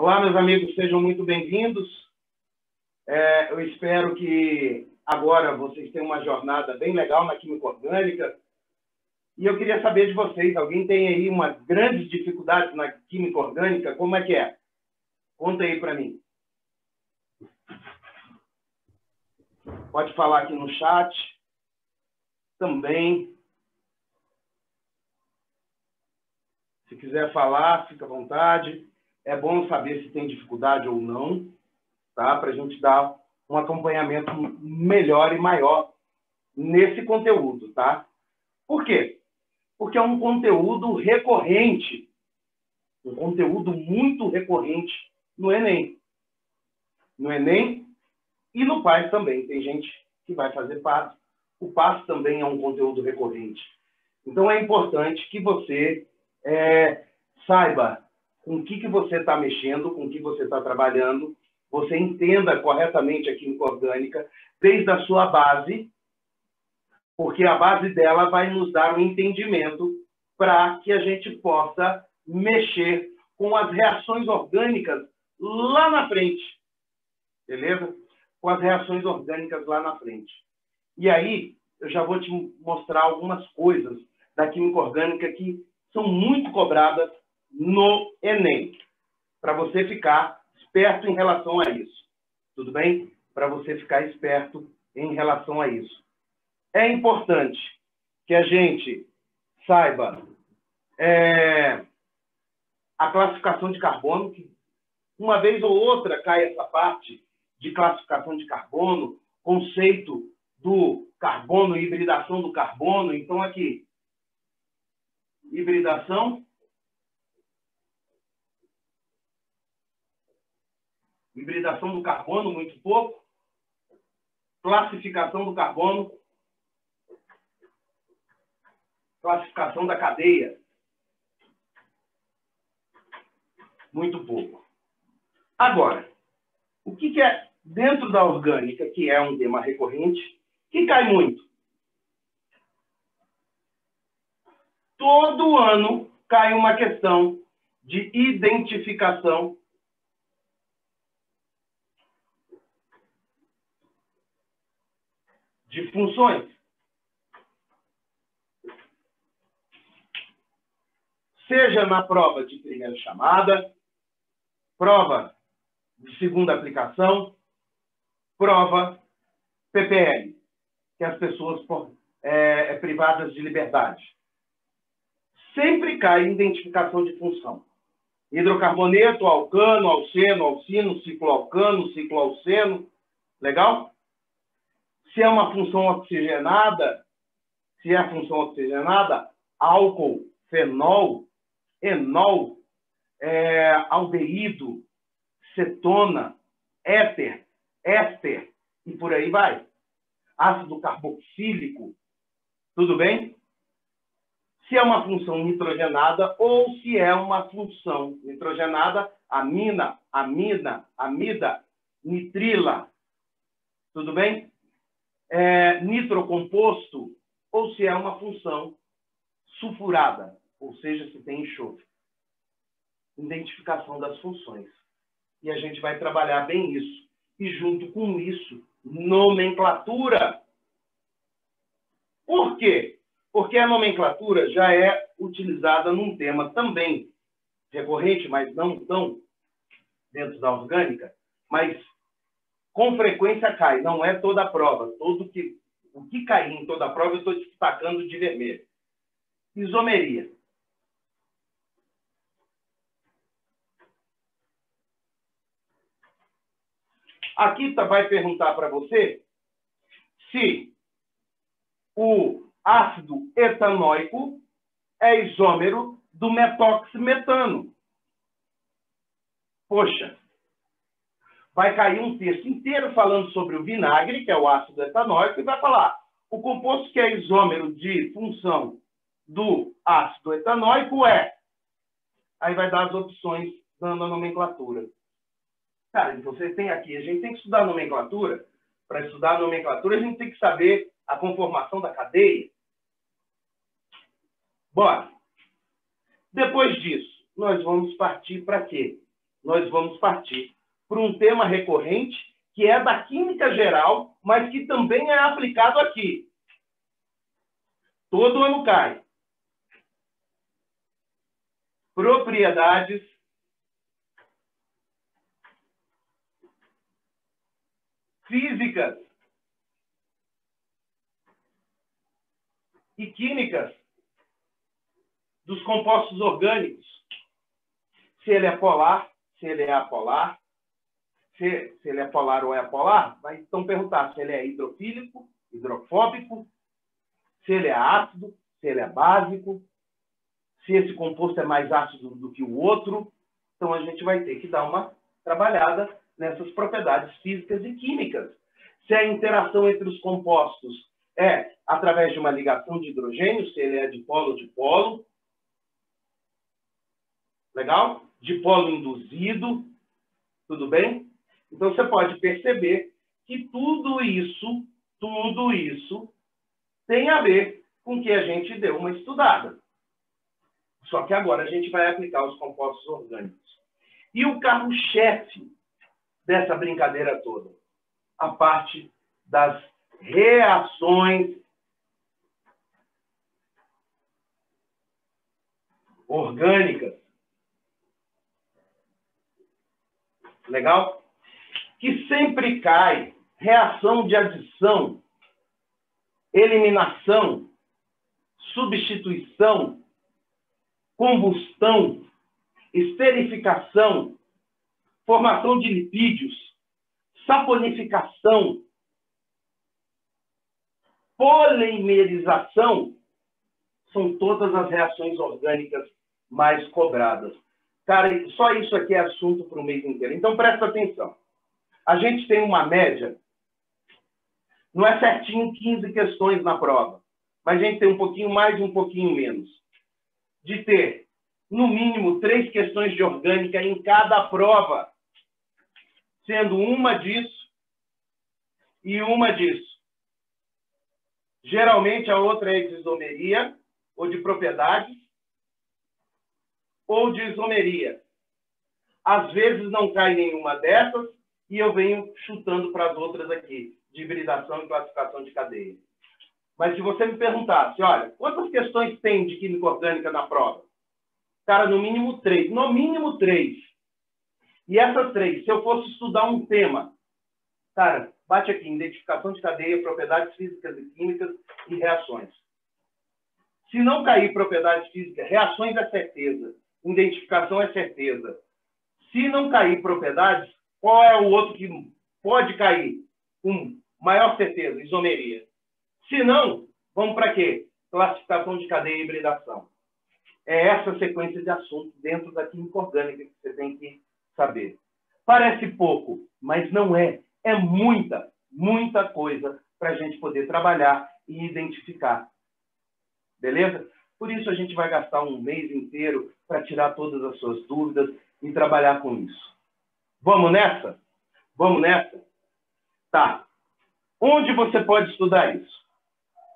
Olá, meus amigos, sejam muito bem-vindos. Eu espero que agora vocês tenham uma jornada bem legal na química orgânica. E eu queria saber de vocês, alguém tem aí uma grande dificuldade na química orgânica? Como é que é? Conta aí para mim. Pode falar aqui no chat também. Se quiser falar, fica à vontade. É bom saber se tem dificuldade ou não, tá? Para a gente dar um acompanhamento melhor e maior nesse conteúdo, tá? Por quê? Porque é um conteúdo recorrente, um conteúdo muito recorrente no Enem. No Enem e no PAS também. Tem gente que vai fazer PAS. O PAS também é um conteúdo recorrente. Então, é importante que você saiba com o que você está mexendo, com o que você está trabalhando, você entenda corretamente a química orgânica desde a sua base, porque a base dela vai nos dar um entendimento para que a gente possa mexer com as reações orgânicas lá na frente. Beleza? Com as reações orgânicas lá na frente. E aí, eu já vou te mostrar algumas coisas da química orgânica que são muito cobradas no Enem, para você ficar esperto em relação a isso. Tudo bem? Para você ficar esperto em relação a isso. É importante que a gente saiba a classificação de carbono, que uma vez ou outra cai essa parte de classificação de carbono, conceito do carbono, hibridação do carbono. Então, aqui, hibridação do carbono, muito pouco. Classificação do carbono. Classificação da cadeia. Muito pouco. Agora, o que é dentro da orgânica, que é um tema recorrente, que cai muito? Todo ano cai uma questão de identificação de funções. Seja na prova de primeira chamada, prova de segunda aplicação, prova PPL, que as pessoas privadas de liberdade. Sempre cai identificação de função. Hidrocarboneto, alcano, alceno, alcino, cicloalcano, cicloalceno. Legal? Se é uma função oxigenada, álcool, fenol, enol, aldeído, cetona, éter, éster, e por aí vai. Ácido carboxílico, tudo bem? Se é uma função nitrogenada ou se é uma função nitrogenada, amina, amida, nitrila, tudo bem? Nitrocomposto, ou se é uma função sulfurada, ou seja, se tem enxofre. Identificação das funções. E a gente vai trabalhar bem isso. E junto com isso, nomenclatura. Por quê? Porque a nomenclatura já é utilizada num tema também recorrente, mas não tão dentro da orgânica, mas com frequência cai, não é toda a prova. O que cair em toda a prova, eu estou destacando de vermelho. Isomeria. Aqui vai perguntar para você se o ácido etanóico é isômero do metoximetano. Poxa, vai cair um texto inteiro falando sobre o vinagre, que é o ácido etanóico, e vai falar o composto que é isômero de função do ácido etanóico é... Aí vai dar as opções dando a nomenclatura. Cara, você tem aqui, a gente tem que estudar a nomenclatura. Para estudar a nomenclatura, a gente tem que saber a conformação da cadeia. Bora. Depois disso, nós vamos partir para quê? nós vamos partir para um tema recorrente, que é da química geral, mas que também é aplicado aqui. Todo ano cai. Propriedades físicas e químicas dos compostos orgânicos. Se ele é polar, se ele é apolar, se ele é polar ou é apolar, vai então perguntar se ele é hidrofílico, hidrofóbico, se ele é ácido, se ele é básico, se esse composto é mais ácido do que o outro. Então, a gente vai ter que dar uma trabalhada nessas propriedades físicas e químicas. Se a interação entre os compostos é através de uma ligação de hidrogênio, se ele é dipolo, legal? Dipolo induzido, tudo bem? Então, você pode perceber que tudo isso tem a ver com que a gente deu uma estudada. Só que agora a gente vai aplicar os compostos orgânicos. E o carro-chefe dessa brincadeira toda? A parte das reações orgânicas. Legal? Que sempre cai reação de adição, eliminação, substituição, combustão, esterificação, formação de lipídios, saponificação, polimerização, são todas as reações orgânicas mais cobradas. Cara, só isso aqui é assunto para o mês inteiro. Então, presta atenção. A gente tem uma média, não é certinho 15 questões na prova, mas a gente tem um pouquinho mais e um pouquinho menos, de ter, no mínimo, 3 questões de orgânica em cada prova, sendo uma disso e uma disso. Geralmente, a outra é de isomeria, ou de propriedades, ou de isomeria. Às vezes, não cai nenhuma dessas, e eu venho chutando para as outras aqui, de hibridação e classificação de cadeia. Mas se você me perguntasse, olha, quantas questões tem de química orgânica na prova? Cara, no mínimo 3. No mínimo 3. E essas 3, se eu fosse estudar um tema, cara, bate aqui, identificação de cadeia, propriedades físicas e químicas e reações. Se não cair propriedades físicas, reações é certeza, identificação é certeza. Se não cair propriedades, qual é o outro que pode cair com maior certeza? Isomeria. Se não, vamos para quê? Classificação de cadeia e hibridação. É essa sequência de assuntos dentro da química orgânica que você tem que saber. Parece pouco, mas não é. É muita, muita coisa para a gente poder trabalhar e identificar. Beleza? Por isso a gente vai gastar um mês inteiro para tirar todas as suas dúvidas e trabalhar com isso. Vamos nessa? Vamos nessa? Tá. Onde você pode estudar isso?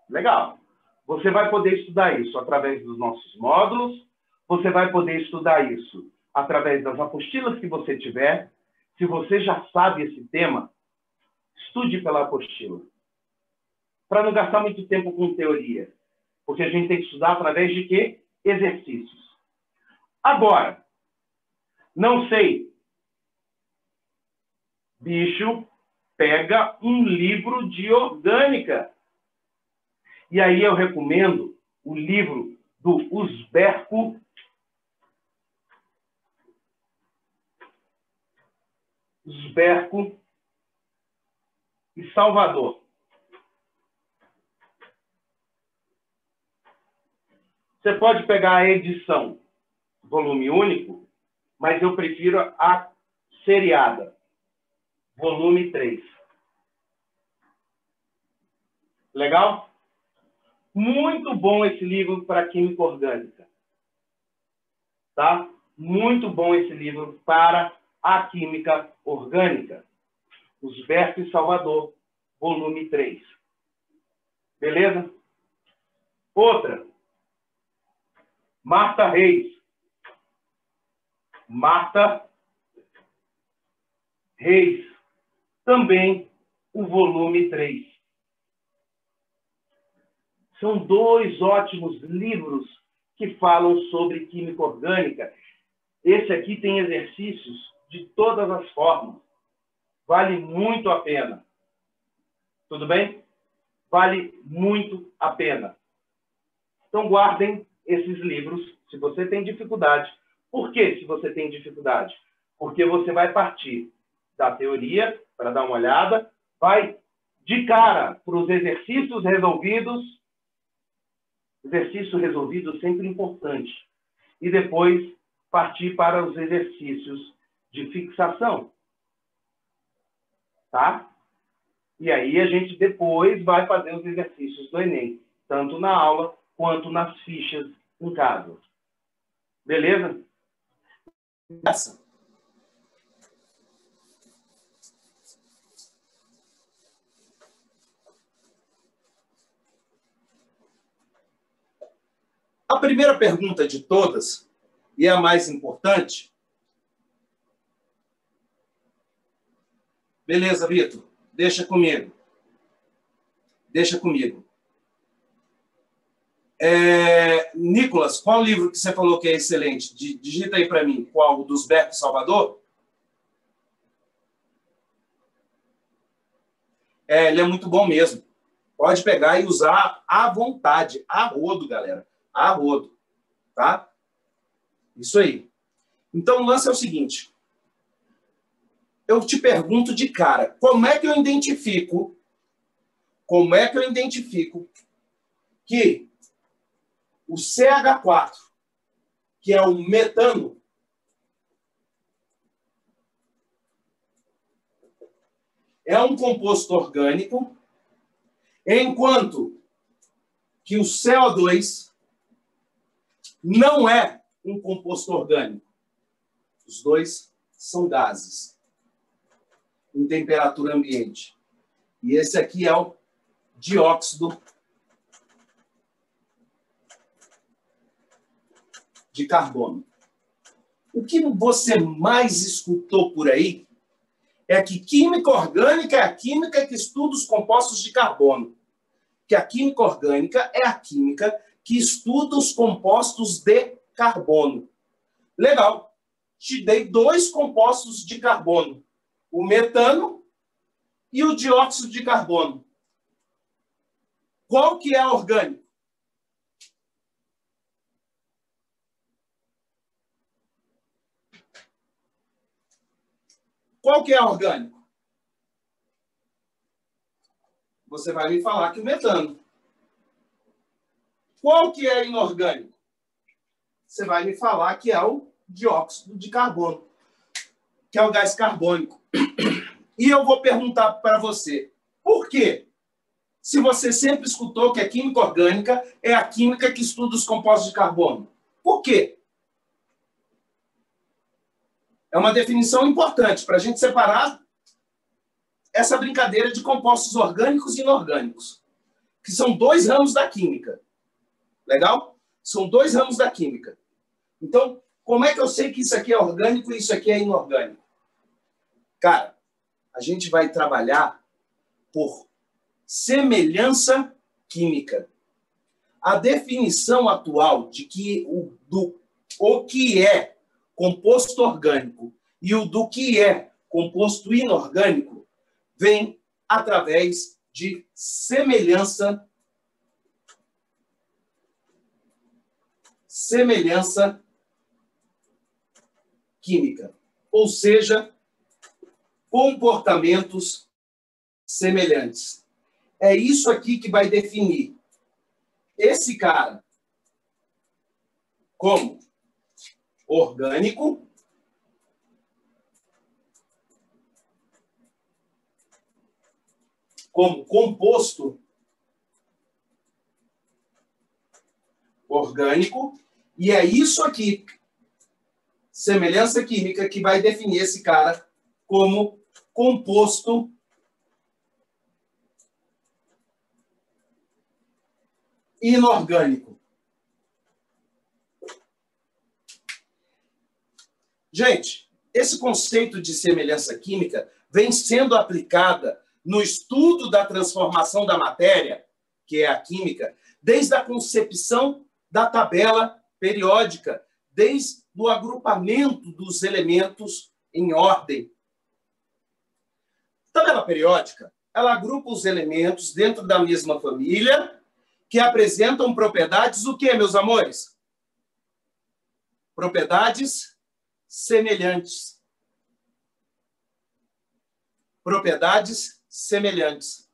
Legal. Você vai poder estudar isso através dos nossos módulos, você vai poder estudar isso através das apostilas que você tiver. Se você já sabe esse tema, estude pela apostila. Para não gastar muito tempo com teoria. Porque a gente tem que estudar através de quê? Exercícios. Agora, não sei. Bicho, pega um livro de orgânica. E aí eu recomendo o livro do Usberco e Salvador. Você pode pegar a edição volume único, mas eu prefiro a seriada, volume 3. Legal? Muito bom esse livro para química orgânica. Tá? Muito bom esse livro para a química orgânica. Usberco e Salvador, volume 3. Beleza? Outra. Marta Reis. Marta Reis, também o volume 3. São 2 ótimos livros que falam sobre química orgânica. Esse aqui tem exercícios de todas as formas. Vale muito a pena. Tudo bem? Vale muito a pena. Então, guardem esses livros se você tem dificuldade. Por que se você tem dificuldade? Porque você vai partir da teoria, para dar uma olhada, vai de cara para os exercícios resolvidos. Exercício resolvido sempre importante. E depois partir para os exercícios de fixação. Tá? E aí a gente depois vai fazer os exercícios do Enem, tanto na aula quanto nas fichas em casa. Beleza? Essa. A primeira pergunta de todas, e a mais importante. Beleza, Vitor? Deixa comigo. Deixa comigo. Nicolas, qual livro que você falou que é excelente? Digita aí para mim. Qual? O dos Berco Salvador? Ele é muito bom mesmo. Pode pegar e usar à vontade. A rodo, galera. A rodo. Tá? Isso aí. Então, o lance é o seguinte. Eu te pergunto de cara, como é que eu identifico que o CH4, que é o metano, é um composto orgânico, enquanto que o CO2 não é um composto orgânico. Os dois são gases em temperatura ambiente. E esse aqui é o dióxido de carbono. O que você mais escutou por aí é que química orgânica é a química que estuda os compostos de carbono. Que a química orgânica é a química que estuda os compostos de carbono. Legal. Te dei 2 compostos de carbono. O metano e o dióxido de carbono. Qual que é orgânico? Qual que é orgânico? Você vai me falar que o metano. Qual que é inorgânico? Você vai me falar que é o dióxido de carbono, que é o gás carbônico. E eu vou perguntar para você, por quê? Se você sempre escutou que a química orgânica é a química que estuda os compostos de carbono. Por quê? É uma definição importante para a gente separar essa brincadeira de compostos orgânicos e inorgânicos, que são 2 ramos da química. Legal? São 2 ramos da química. Então, como é que eu sei que isso aqui é orgânico e isso aqui é inorgânico? Cara, a gente vai trabalhar por semelhança química. A definição atual de que o que é composto orgânico e o do que é composto inorgânico vem através de semelhança química, ou seja, comportamentos semelhantes. É isso aqui que vai definir esse cara como orgânico como composto orgânico, e é isso aqui, semelhança química, que vai definir esse cara como composto inorgânico. Gente, esse conceito de semelhança química vem sendo aplicada no estudo da transformação da matéria, que é a química, desde a concepção da tabela periódica, desde o agrupamento dos elementos em ordem. Tabela periódica, ela agrupa os elementos dentro da mesma família que apresentam propriedades o quê, meus amores? Propriedades semelhantes. Propriedades semelhantes.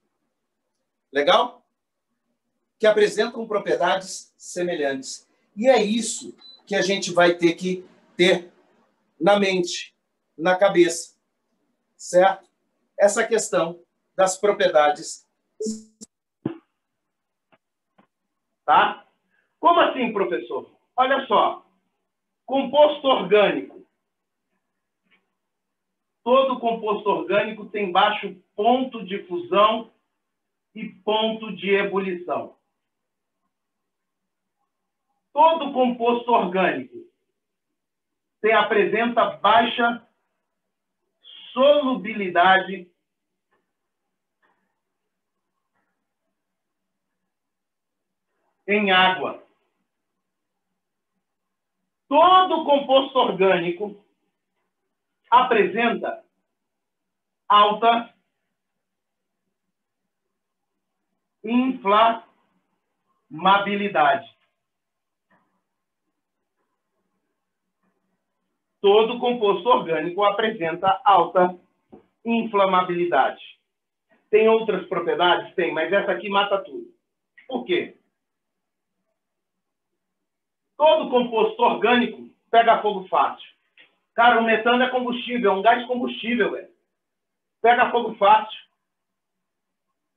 Legal? Que apresentam propriedades semelhantes. E é isso que a gente vai ter que ter na mente, na cabeça. Certo? Essa questão das propriedades. Tá? Como assim, professor? Olha só. Composto orgânico. Todo composto orgânico tem baixo ponto de fusão e ponto de ebulição. Todo composto orgânico apresenta baixa solubilidade em água. Todo composto orgânico apresenta alta inflamabilidade. Todo composto orgânico apresenta alta inflamabilidade. Tem outras propriedades? Tem, mas essa aqui mata tudo. Por quê? Todo composto orgânico pega fogo fácil. Cara, o metano é combustível, é um gás combustível, velho. Pega fogo fácil.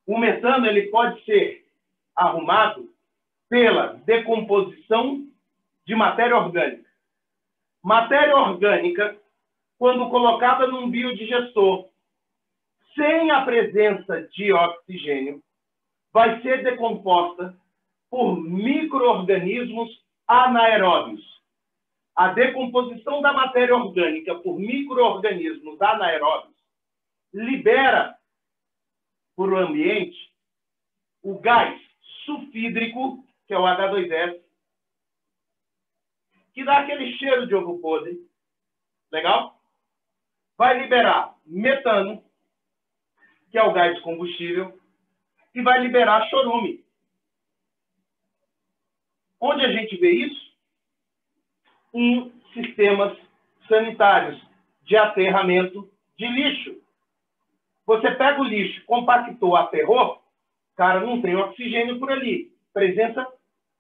O metano ele pode ser arrumado pela decomposição de matéria orgânica. Matéria orgânica, quando colocada num biodigestor, sem a presença de oxigênio, vai ser decomposta por micro-organismos anaeróbios. A decomposição da matéria orgânica por micro-organismos anaeróbios libera para o ambiente o gás sulfídrico, que é o H2S, que dá aquele cheiro de ovo podre. Legal? Vai liberar metano, que é o gás combustível, e vai liberar chorume. Onde a gente vê isso? Em sistemas sanitários de aterramento de lixo. Você pega o lixo, compactou, aterrou, cara, não tem oxigênio por ali. Presença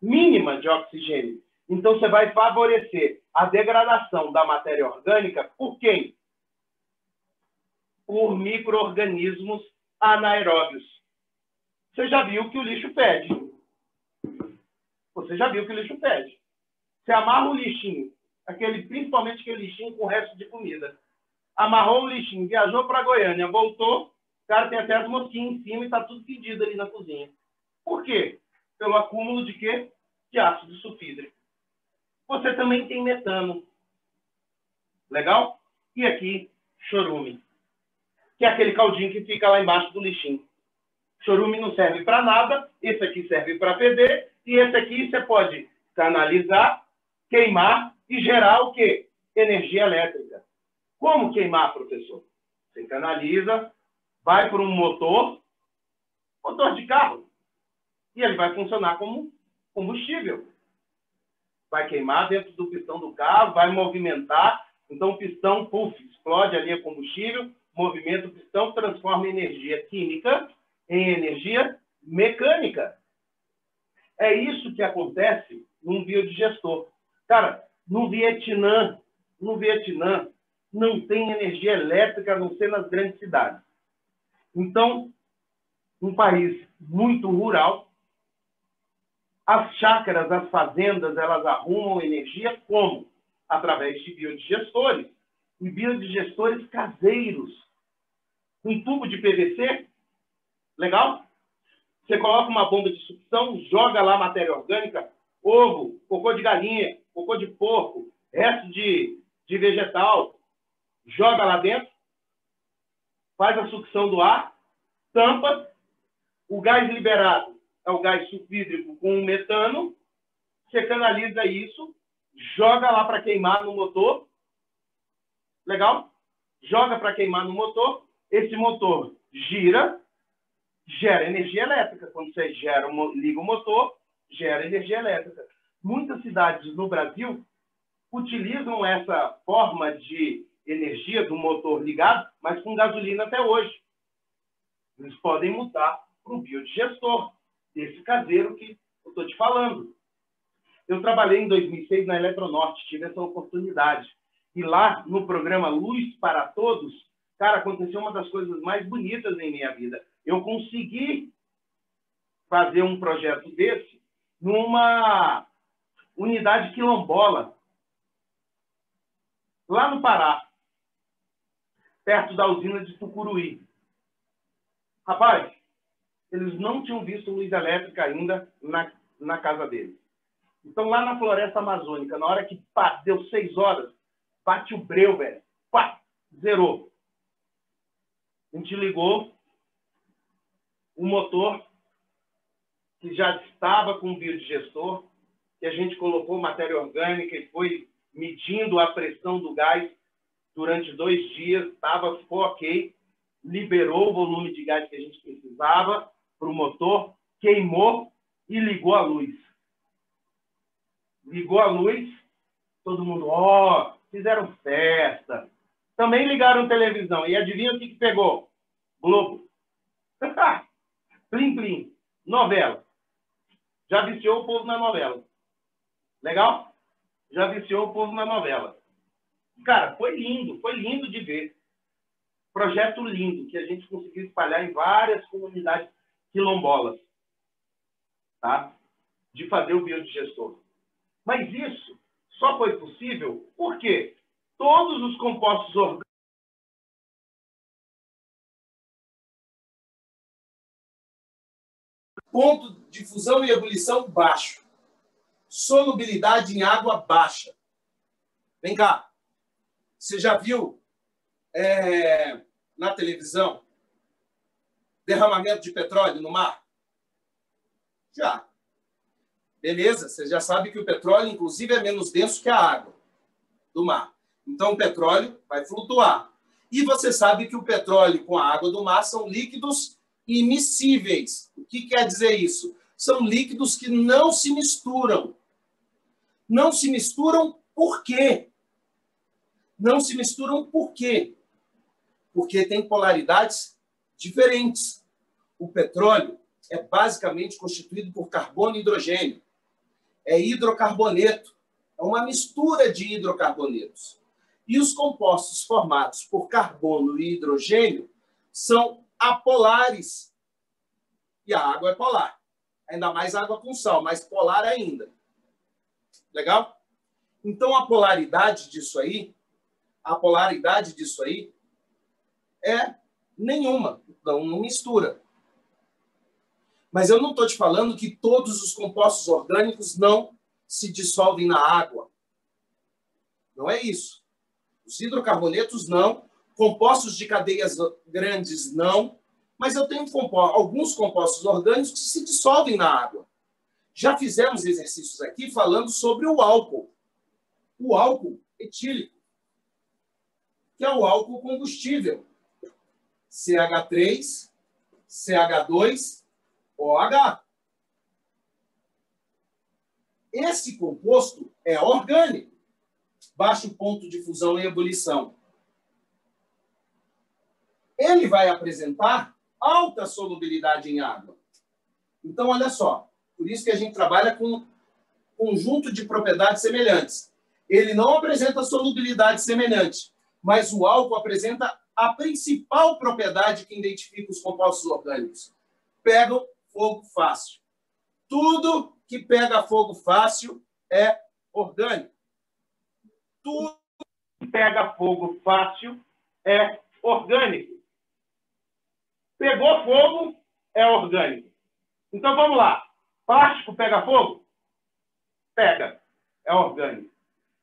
mínima de oxigênio. Então, você vai favorecer a degradação da matéria orgânica por quem? Por micro-organismos anaeróbios. Você já viu que o lixo fede. Você já viu que o lixo fede. Você amarra o lixinho, principalmente aquele lixinho com resto de comida. Amarrou o lixinho, viajou para Goiânia, voltou, o cara tem até as mosquinhas em cima e está tudo fedido ali na cozinha. Por quê? Pelo acúmulo de quê? De ácido sulfídrico. Você também tem metano. Legal? E aqui, chorume. Que é aquele caldinho que fica lá embaixo do lixinho. Chorume não serve para nada, esse aqui serve para feder, e esse aqui você pode canalizar, queimar e gerar o quê? Energia elétrica. Como queimar, professor? Você canaliza, vai para um motor de carro, e ele vai funcionar como combustível. Vai queimar dentro do pistão do carro, vai movimentar, então o pistão, explode ali a combustível, movimenta o pistão, transforma energia química em energia mecânica. É isso que acontece num biodigestor. Cara, no Vietnã não tem energia elétrica a não ser nas grandes cidades. Então, um país muito rural, as chácaras, as fazendas, elas arrumam energia como? Através de biodigestores. E biodigestores caseiros. Um tubo de PVC, legal? Você coloca uma bomba de sucção, joga lá matéria orgânica, ovo, cocô de galinha, cocô de porco, resto de vegetal, joga lá dentro, faz a sucção do ar, tampa, o gás liberado é o gás sulfídrico com o metano, você canaliza isso, joga lá para queimar no motor, legal? Joga para queimar no motor, esse motor gira, gera energia elétrica. Quando você liga o motor, gera energia elétrica. Muitas cidades no Brasil utilizam essa forma de energia do motor ligado, mas com gasolina até hoje. Eles podem mudar para um biodigestor, desse caseiro que eu estou te falando. Eu trabalhei em 2006 na Eletronorte, tive essa oportunidade. E lá, no programa Luz para Todos, cara, aconteceu uma das coisas mais bonitas em minha vida. Eu consegui fazer um projeto desse numa unidade quilombola, lá no Pará, perto da usina de Tucuruí. Rapaz, eles não tinham visto luz elétrica ainda na casa deles. Então, lá na floresta amazônica, na hora que deu 6 horas, bate o breu, velho. Pá, zerou. A gente ligou o motor, que já estava com o biodigestor, que a gente colocou matéria orgânica e foi medindo a pressão do gás durante 2 dias, ficou ok, liberou o volume de gás que a gente precisava para o motor, queimou e ligou a luz. Ligou a luz, todo mundo, fizeram festa. Também ligaram televisão. E adivinha o que pegou? Globo. Plim, plim. Novela. Já viciou o povo na novela. Legal? Já viciou o povo na novela. Cara, foi lindo de ver. Projeto lindo, que a gente conseguiu espalhar em várias comunidades quilombolas, tá? De fazer o biodigestor. Mas isso só foi possível porque todos os compostos orgânicos ponto de fusão e ebulição baixo. Solubilidade em água baixa. Vem cá. Você já viu na televisão derramamento de petróleo no mar? Já. Beleza? Você já sabe que o petróleo, inclusive, é menos denso que a água do mar. Então, o petróleo vai flutuar. E você sabe que o petróleo com a água do mar são líquidos immiscíveis. O que quer dizer isso? São líquidos que não se misturam. Não se misturam por quê? Não se misturam por quê? Porque tem polaridades diferentes. O petróleo é basicamente constituído por carbono e hidrogênio. É hidrocarboneto. É uma mistura de hidrocarbonetos. E os compostos formados por carbono e hidrogênio são apolares. E a água é polar. Ainda mais água com sal, mais polar ainda. Legal? Então, a polaridade disso aí é nenhuma. Não mistura. Mas eu não estou te falando que todos os compostos orgânicos não se dissolvem na água. Não é isso. Os hidrocarbonetos não, compostos de cadeias grandes não, mas eu tenho alguns compostos orgânicos que se dissolvem na água. Já fizemos exercícios aqui falando sobre o álcool etílico, que é o álcool combustível. CH3, CH2, OH. Esse composto é orgânico, baixo ponto de fusão e ebulição. Ele vai apresentar alta solubilidade em água. Então, olha só, por isso que a gente trabalha com conjunto de propriedades semelhantes. Ele não apresenta solubilidade semelhante, mas o álcool apresenta a principal propriedade que identifica os compostos orgânicos. Pegam fogo fácil. Tudo que pega fogo fácil é orgânico. Tudo que pega fogo fácil é orgânico. Pegou fogo é orgânico. Então, vamos lá. Plástico pega fogo? Pega. É orgânico.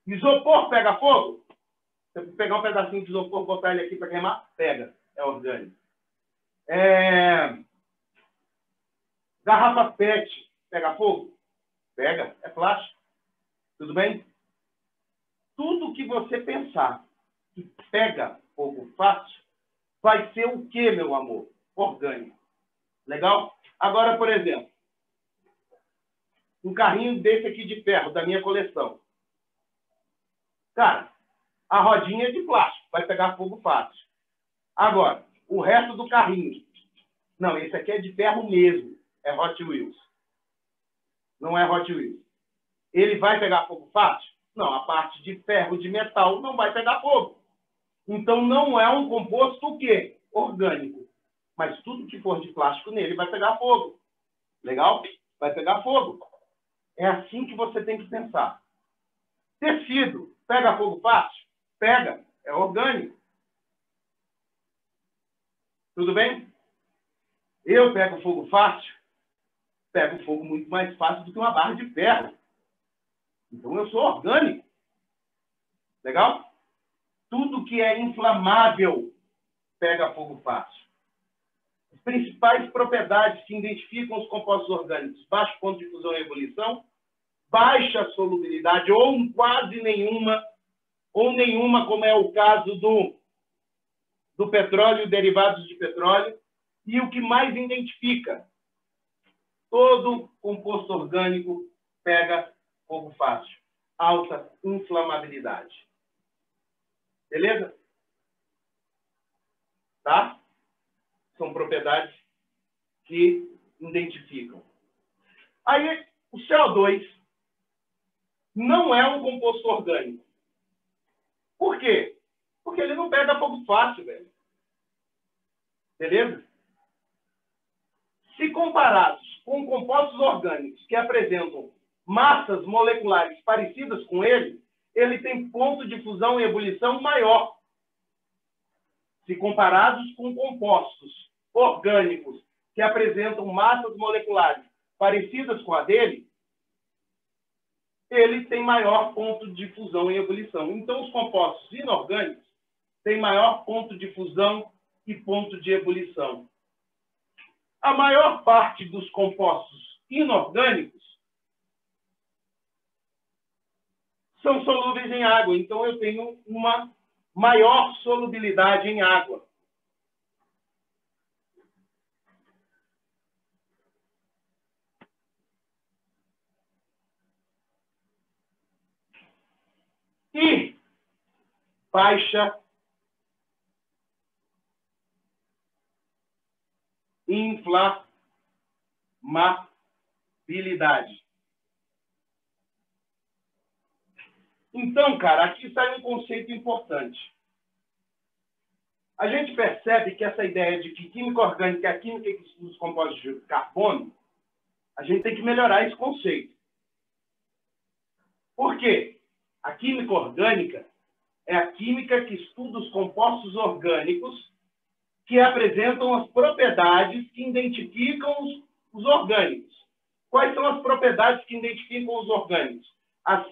Isopor pega fogo? Você pegar um pedacinho de isopor, botar ele aqui para queimar, pega. É orgânico. Garrafa PET, pega fogo? Pega, é plástico. Tudo bem? Tudo que você pensar que pega fogo fácil, vai ser o quê, meu amor? Orgânico. Legal? Agora, por exemplo, um carrinho desse aqui de ferro, da minha coleção. Cara, a rodinha é de plástico, vai pegar fogo fácil. Agora, o resto do carrinho. Não, esse aqui é de ferro mesmo. É Hot Wheels. Não é Hot Wheels. Ele vai pegar fogo fácil? Não, a parte de ferro, de metal, não vai pegar fogo. Então, não é um composto o quê? Orgânico. Mas tudo que for de plástico nele vai pegar fogo. Legal? Vai pegar fogo. É assim que você tem que pensar. Tecido, pega fogo fácil? Pega. É orgânico. Tudo bem? Eu pego fogo fácil? Pego fogo muito mais fácil do que uma barra de ferro. Então, eu sou orgânico. Legal? Tudo que é inflamável pega fogo fácil. As principais propriedades que identificam os compostos orgânicos: baixo ponto de fusão e ebulição, baixa solubilidade, ou quase nenhuma, ou nenhuma, como é o caso do petróleo, derivados de petróleo. E o que mais identifica? Todo composto orgânico pega fogo fácil. Alta inflamabilidade. Beleza? Tá? São propriedades que identificam. Aí, o CO2 não é um composto orgânico. Por quê? Porque ele não pega fogo fácil, velho. Beleza? Se comparados com compostos orgânicos que apresentam massas moleculares parecidas com ele tem ponto de fusão e ebulição maior. Se comparados com compostos orgânicos que apresentam massas moleculares parecidas com a dele, ele tem maior ponto de fusão e ebulição. Então, os compostos inorgânicos têm maior ponto de fusão e ponto de ebulição. A maior parte dos compostos inorgânicos são solúveis em água. Então, eu tenho uma maior solubilidade em água. E baixa inflamabilidade. Então, cara, aqui está um conceito importante. A gente percebe que essa ideia de que química orgânica é a química que estuda os compostos de carbono, a gente tem que melhorar esse conceito. Por quê? A química orgânica é a química que estuda os compostos orgânicos que apresentam as propriedades que identificam os orgânicos. Quais são as propriedades que identificam os orgânicos? As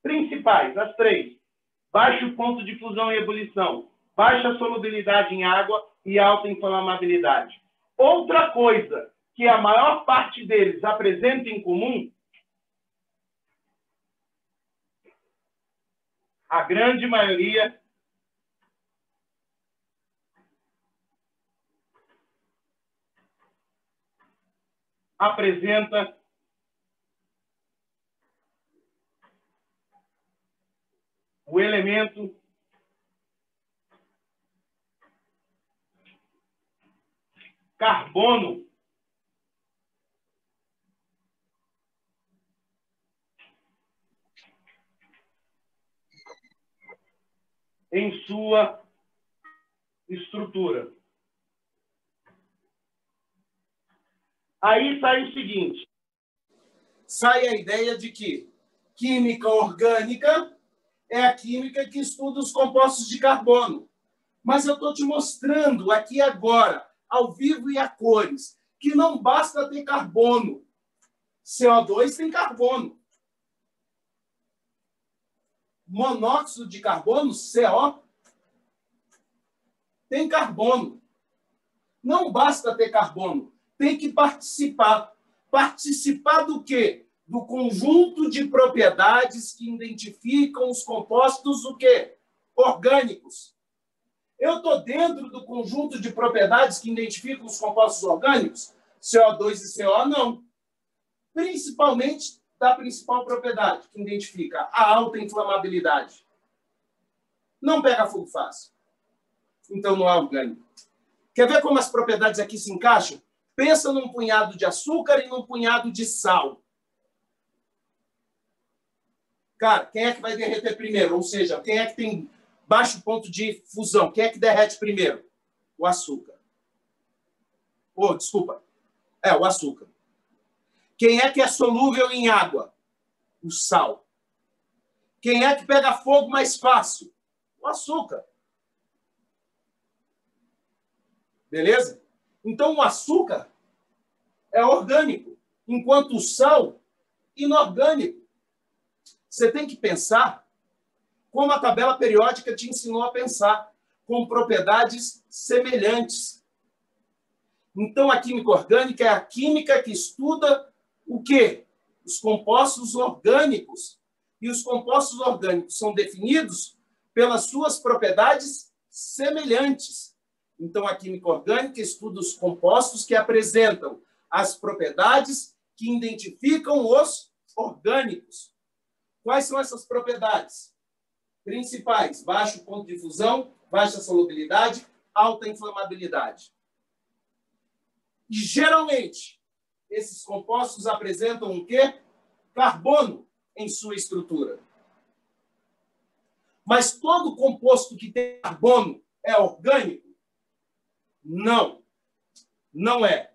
principais, as três: baixo ponto de fusão e ebulição, baixa solubilidade em água e alta inflamabilidade. Outra coisa que a maior parte deles apresenta em comum, a grande maioria apresenta o elemento carbono em sua estrutura. Aí sai o seguinte. Sai a ideia de que química orgânica é a química que estuda os compostos de carbono. Mas eu estou te mostrando aqui agora, ao vivo e a cores, que não basta ter carbono. CO2 tem carbono. monóxido de carbono, CO, tem carbono. Não basta ter carbono, tem que participar. Participar do quê? Do conjunto de propriedades que identificam os compostos o quê? Orgânicos. Eu estou dentro do conjunto de propriedades que identificam os compostos orgânicos? CO2 e CO não. Principalmente da principal propriedade que identifica a alta inflamabilidade. Não pega fogo fácil. Então não é orgânico. Quer ver como as propriedades aqui se encaixam? Pensa num punhado de açúcar e num punhado de sal. Cara, quem é que vai derreter primeiro? Ou seja, quem é que tem baixo ponto de fusão? Quem é que derrete primeiro? O açúcar. Desculpa. O açúcar. Quem é que é solúvel em água? O sal. Quem é que pega fogo mais fácil? O açúcar. Beleza? Então, o açúcar é orgânico, enquanto o sal, inorgânico. Você tem que pensar como a tabela periódica te ensinou a pensar, com propriedades semelhantes. Então, a química orgânica é a química que estuda o quê? Os compostos orgânicos. E os compostos orgânicos são definidos pelas suas propriedades semelhantes. Então, a química orgânica estuda os compostos que apresentam as propriedades que identificam os orgânicos. Quais são essas propriedades? Principais: baixo ponto de fusão, baixa solubilidade, alta inflamabilidade. E, geralmente, esses compostos apresentam o quê? Carbono em sua estrutura. Mas todo composto que tem carbono é orgânico? Não. Não é.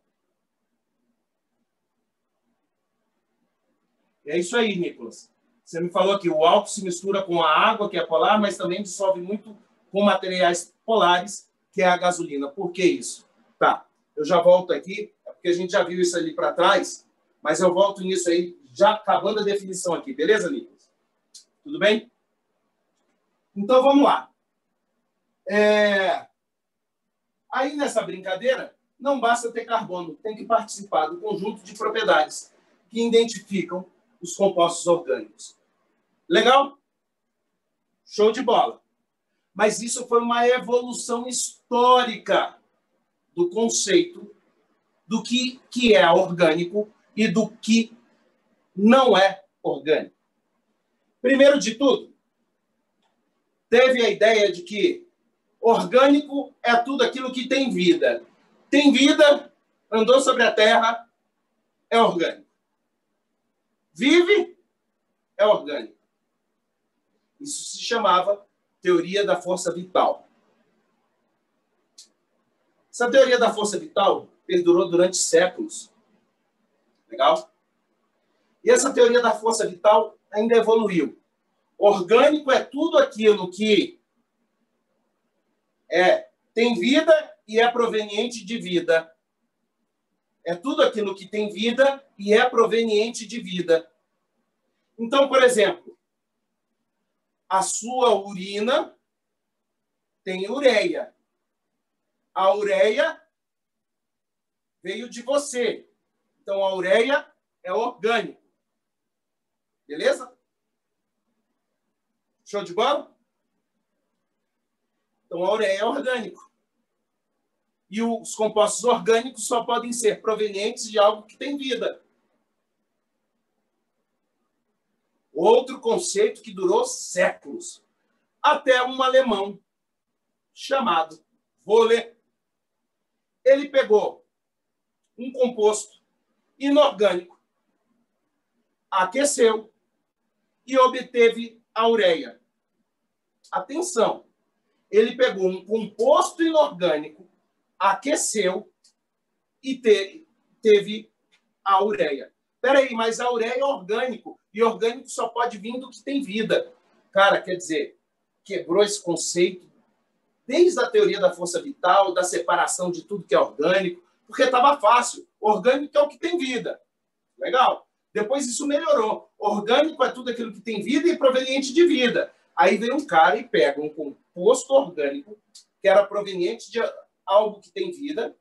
É isso aí, Nicolas. Você me falou que o álcool se mistura com a água, que é polar, mas também dissolve muito com materiais polares, que é a gasolina. Por que isso? Tá, eu já volto aqui, porque a gente já viu isso ali para trás, mas eu volto nisso aí, já acabando a definição aqui. Beleza, Nicolas? Tudo bem? Então, vamos lá. Aí, nessa brincadeira, não basta ter carbono, tem que participar do conjunto de propriedades que identificam os compostos orgânicos. Legal? Show de bola. Mas isso foi uma evolução histórica do conceito do que é orgânico e do que não é orgânico. Primeiro de tudo, teve a ideia de que orgânico é tudo aquilo que tem vida. Tem vida, andou sobre a terra, é orgânico. Vive, é orgânico. Isso se chamava teoria da força vital. Essa teoria da força vital perdurou durante séculos. Legal? E essa teoria da força vital ainda evoluiu. Orgânico é tudo aquilo que tem vida e é proveniente de vida. É tudo aquilo que tem vida e é proveniente de vida. Então, por exemplo, a sua urina tem ureia. A ureia veio de você. Então, a ureia é orgânico. Beleza? Show de bola? Então, a ureia é orgânico. E os compostos orgânicos só podem ser provenientes de algo que tem vida. Outro conceito que durou séculos. Até um alemão chamado Wohler. Ele pegou um composto inorgânico, aqueceu e obteve a ureia. Atenção! Ele pegou um composto inorgânico, aqueceu e teve a ureia. Peraí, mas a ureia é orgânico. E orgânico só pode vir do que tem vida. Cara, quer dizer, quebrou esse conceito desde a teoria da força vital, da separação de tudo que é orgânico, porque estava fácil. Orgânico é o que tem vida. Legal? Depois isso melhorou. Orgânico é tudo aquilo que tem vida e proveniente de vida. Aí vem um cara e pega um composto orgânico que era proveniente de algo que tem vida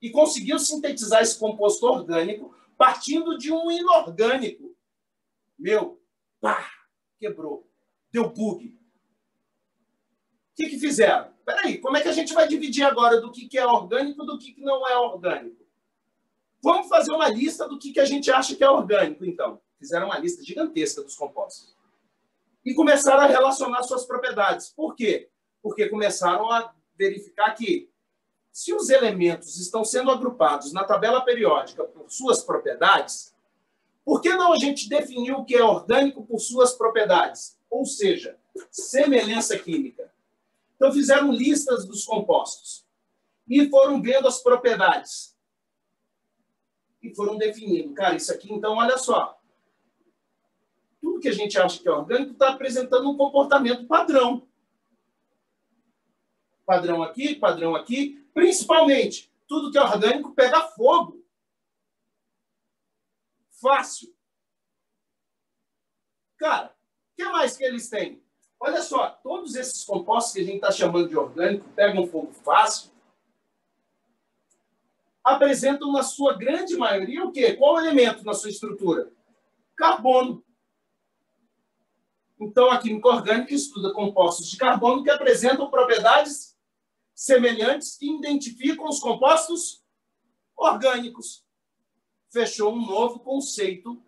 e conseguiu sintetizar esse composto orgânico partindo de um inorgânico. Meu, pá, quebrou. Deu bug. O que fizeram? Peraí, como é que a gente vai dividir agora do que é orgânico do que não é orgânico? Vamos fazer uma lista do que a gente acha que é orgânico, então. Fizeram uma lista gigantesca dos compostos. E começaram a relacionar suas propriedades. Por quê? Porque começaram a verificar que, se os elementos estão sendo agrupados na tabela periódica por suas propriedades, por que não a gente definiu o que é orgânico por suas propriedades? Ou seja, semelhança química. Então, fizeram listas dos compostos e foram vendo as propriedades. E foram definindo. Cara, isso aqui, então, olha só. Tudo que a gente acha que é orgânico está apresentando um comportamento padrão. Padrão aqui. Principalmente, tudo que é orgânico pega fogo. Fácil. Cara, o que mais que eles têm? Olha só, todos esses compostos que a gente está chamando de orgânico pegam fogo fácil, apresentam, na sua grande maioria, o quê? Qual elemento na sua estrutura? Carbono. Então, a química orgânica estuda compostos de carbono que apresentam propriedades semelhantes que identificam os compostos orgânicos. Fechou um novo conceito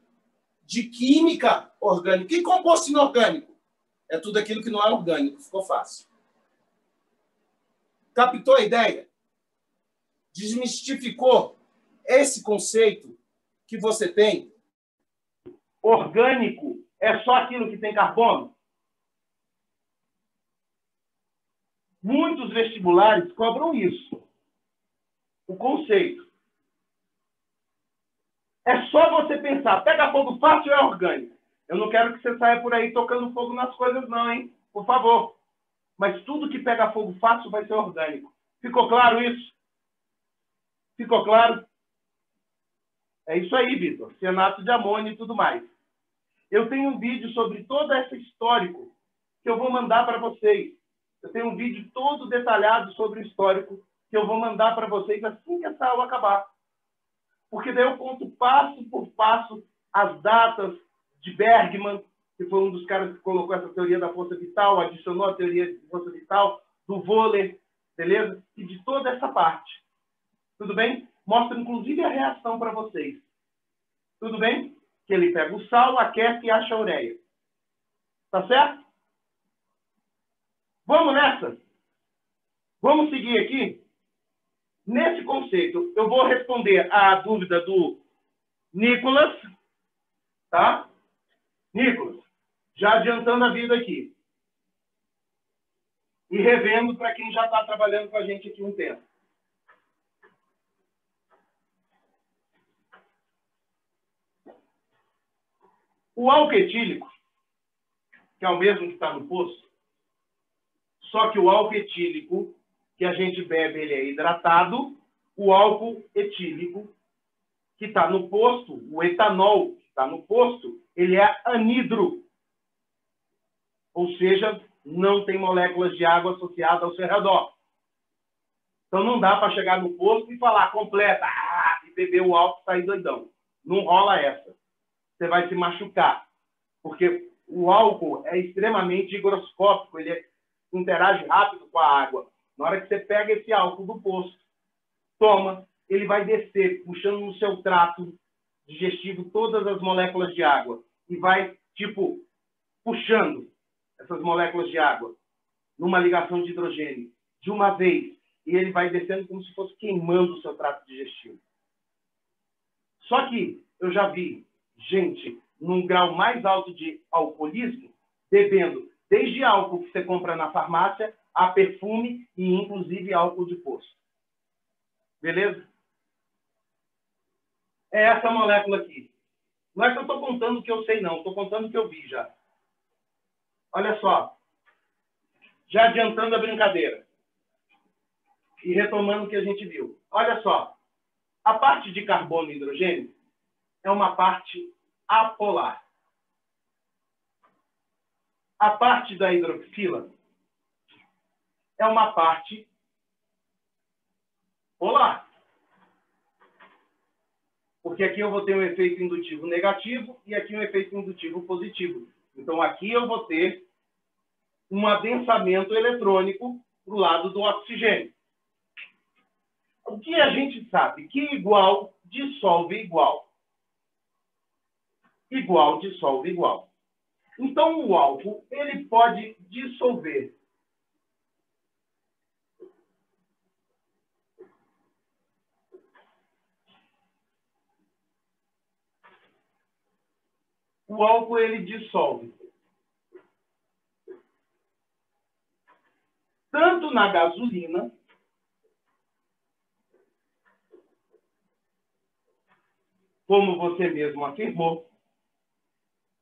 de química orgânica. E composto inorgânico? É tudo aquilo que não é orgânico. Ficou fácil. Captou a ideia? Desmistificou esse conceito que você tem? Orgânico é só aquilo que tem carbono? Muitos vestibulares cobram isso. O conceito. É só você pensar, pega fogo fácil ou é orgânico? Eu não quero que você saia por aí tocando fogo nas coisas não, hein? Por favor. Mas tudo que pega fogo fácil vai ser orgânico. Ficou claro isso? Ficou claro? É isso aí, Vitor. Cianato de amônio e tudo mais. Eu tenho um vídeo sobre todo esse histórico que eu vou mandar para vocês. Eu tenho um vídeo todo detalhado sobre o histórico que eu vou mandar para vocês assim que essa aula acabar. Porque daí eu conto passo por passo as datas de Bergman, que foi um dos caras que colocou essa teoria da força vital, adicionou a teoria de força vital, do Wöhler, beleza? E de toda essa parte. Tudo bem? Mostra, inclusive, a reação para vocês. Tudo bem? Que ele pega o sal, aquece e acha a ureia. Tá certo? Vamos nessa? Vamos seguir aqui? Nesse conceito, eu vou responder à dúvida do Nicolas. Tá? Nicolas, já adiantando a vida aqui. E revendo para quem já está trabalhando com a gente aqui um tempo. O álcool etílico, que é o mesmo que está no poço, só que o álcool etílico que a gente bebe, ele é hidratado. O álcool etílico que está no posto, o etanol que está no posto, ele é anidro. Ou seja, não tem moléculas de água associadas ao seu redor. Então não dá para chegar no posto e falar completa, e beber o álcool e sair doidão. Não rola essa. Você vai se machucar. Porque o álcool é extremamente higroscópico, ele interage rápido com a água. Na hora que você pega esse álcool do poço, toma, ele vai descer, puxando no seu trato digestivo todas as moléculas de água. E vai, tipo, puxando essas moléculas de água numa ligação de hidrogênio, de uma vez. E ele vai descendo como se fosse queimando o seu trato digestivo. Só que eu já vi gente num grau mais alto de alcoolismo bebendo desde álcool que você compra na farmácia a perfume e, inclusive, álcool de poço. Beleza? É essa molécula aqui. Não é que eu estou contando o que eu sei, não. Estou contando o que eu vi já. Olha só. Já adiantando a brincadeira. E retomando o que a gente viu. Olha só. A parte de carbono e hidrogênio é uma parte apolar. A parte da hidroxila é uma parte polar. Porque aqui eu vou ter um efeito indutivo negativo e aqui um efeito indutivo positivo. Então, aqui eu vou ter um adensamento eletrônico para o lado do oxigênio. O que a gente sabe? Que igual dissolve igual. Igual dissolve igual. Então, o álcool ele pode dissolver o álcool ele dissolve tanto na gasolina como você mesmo afirmou.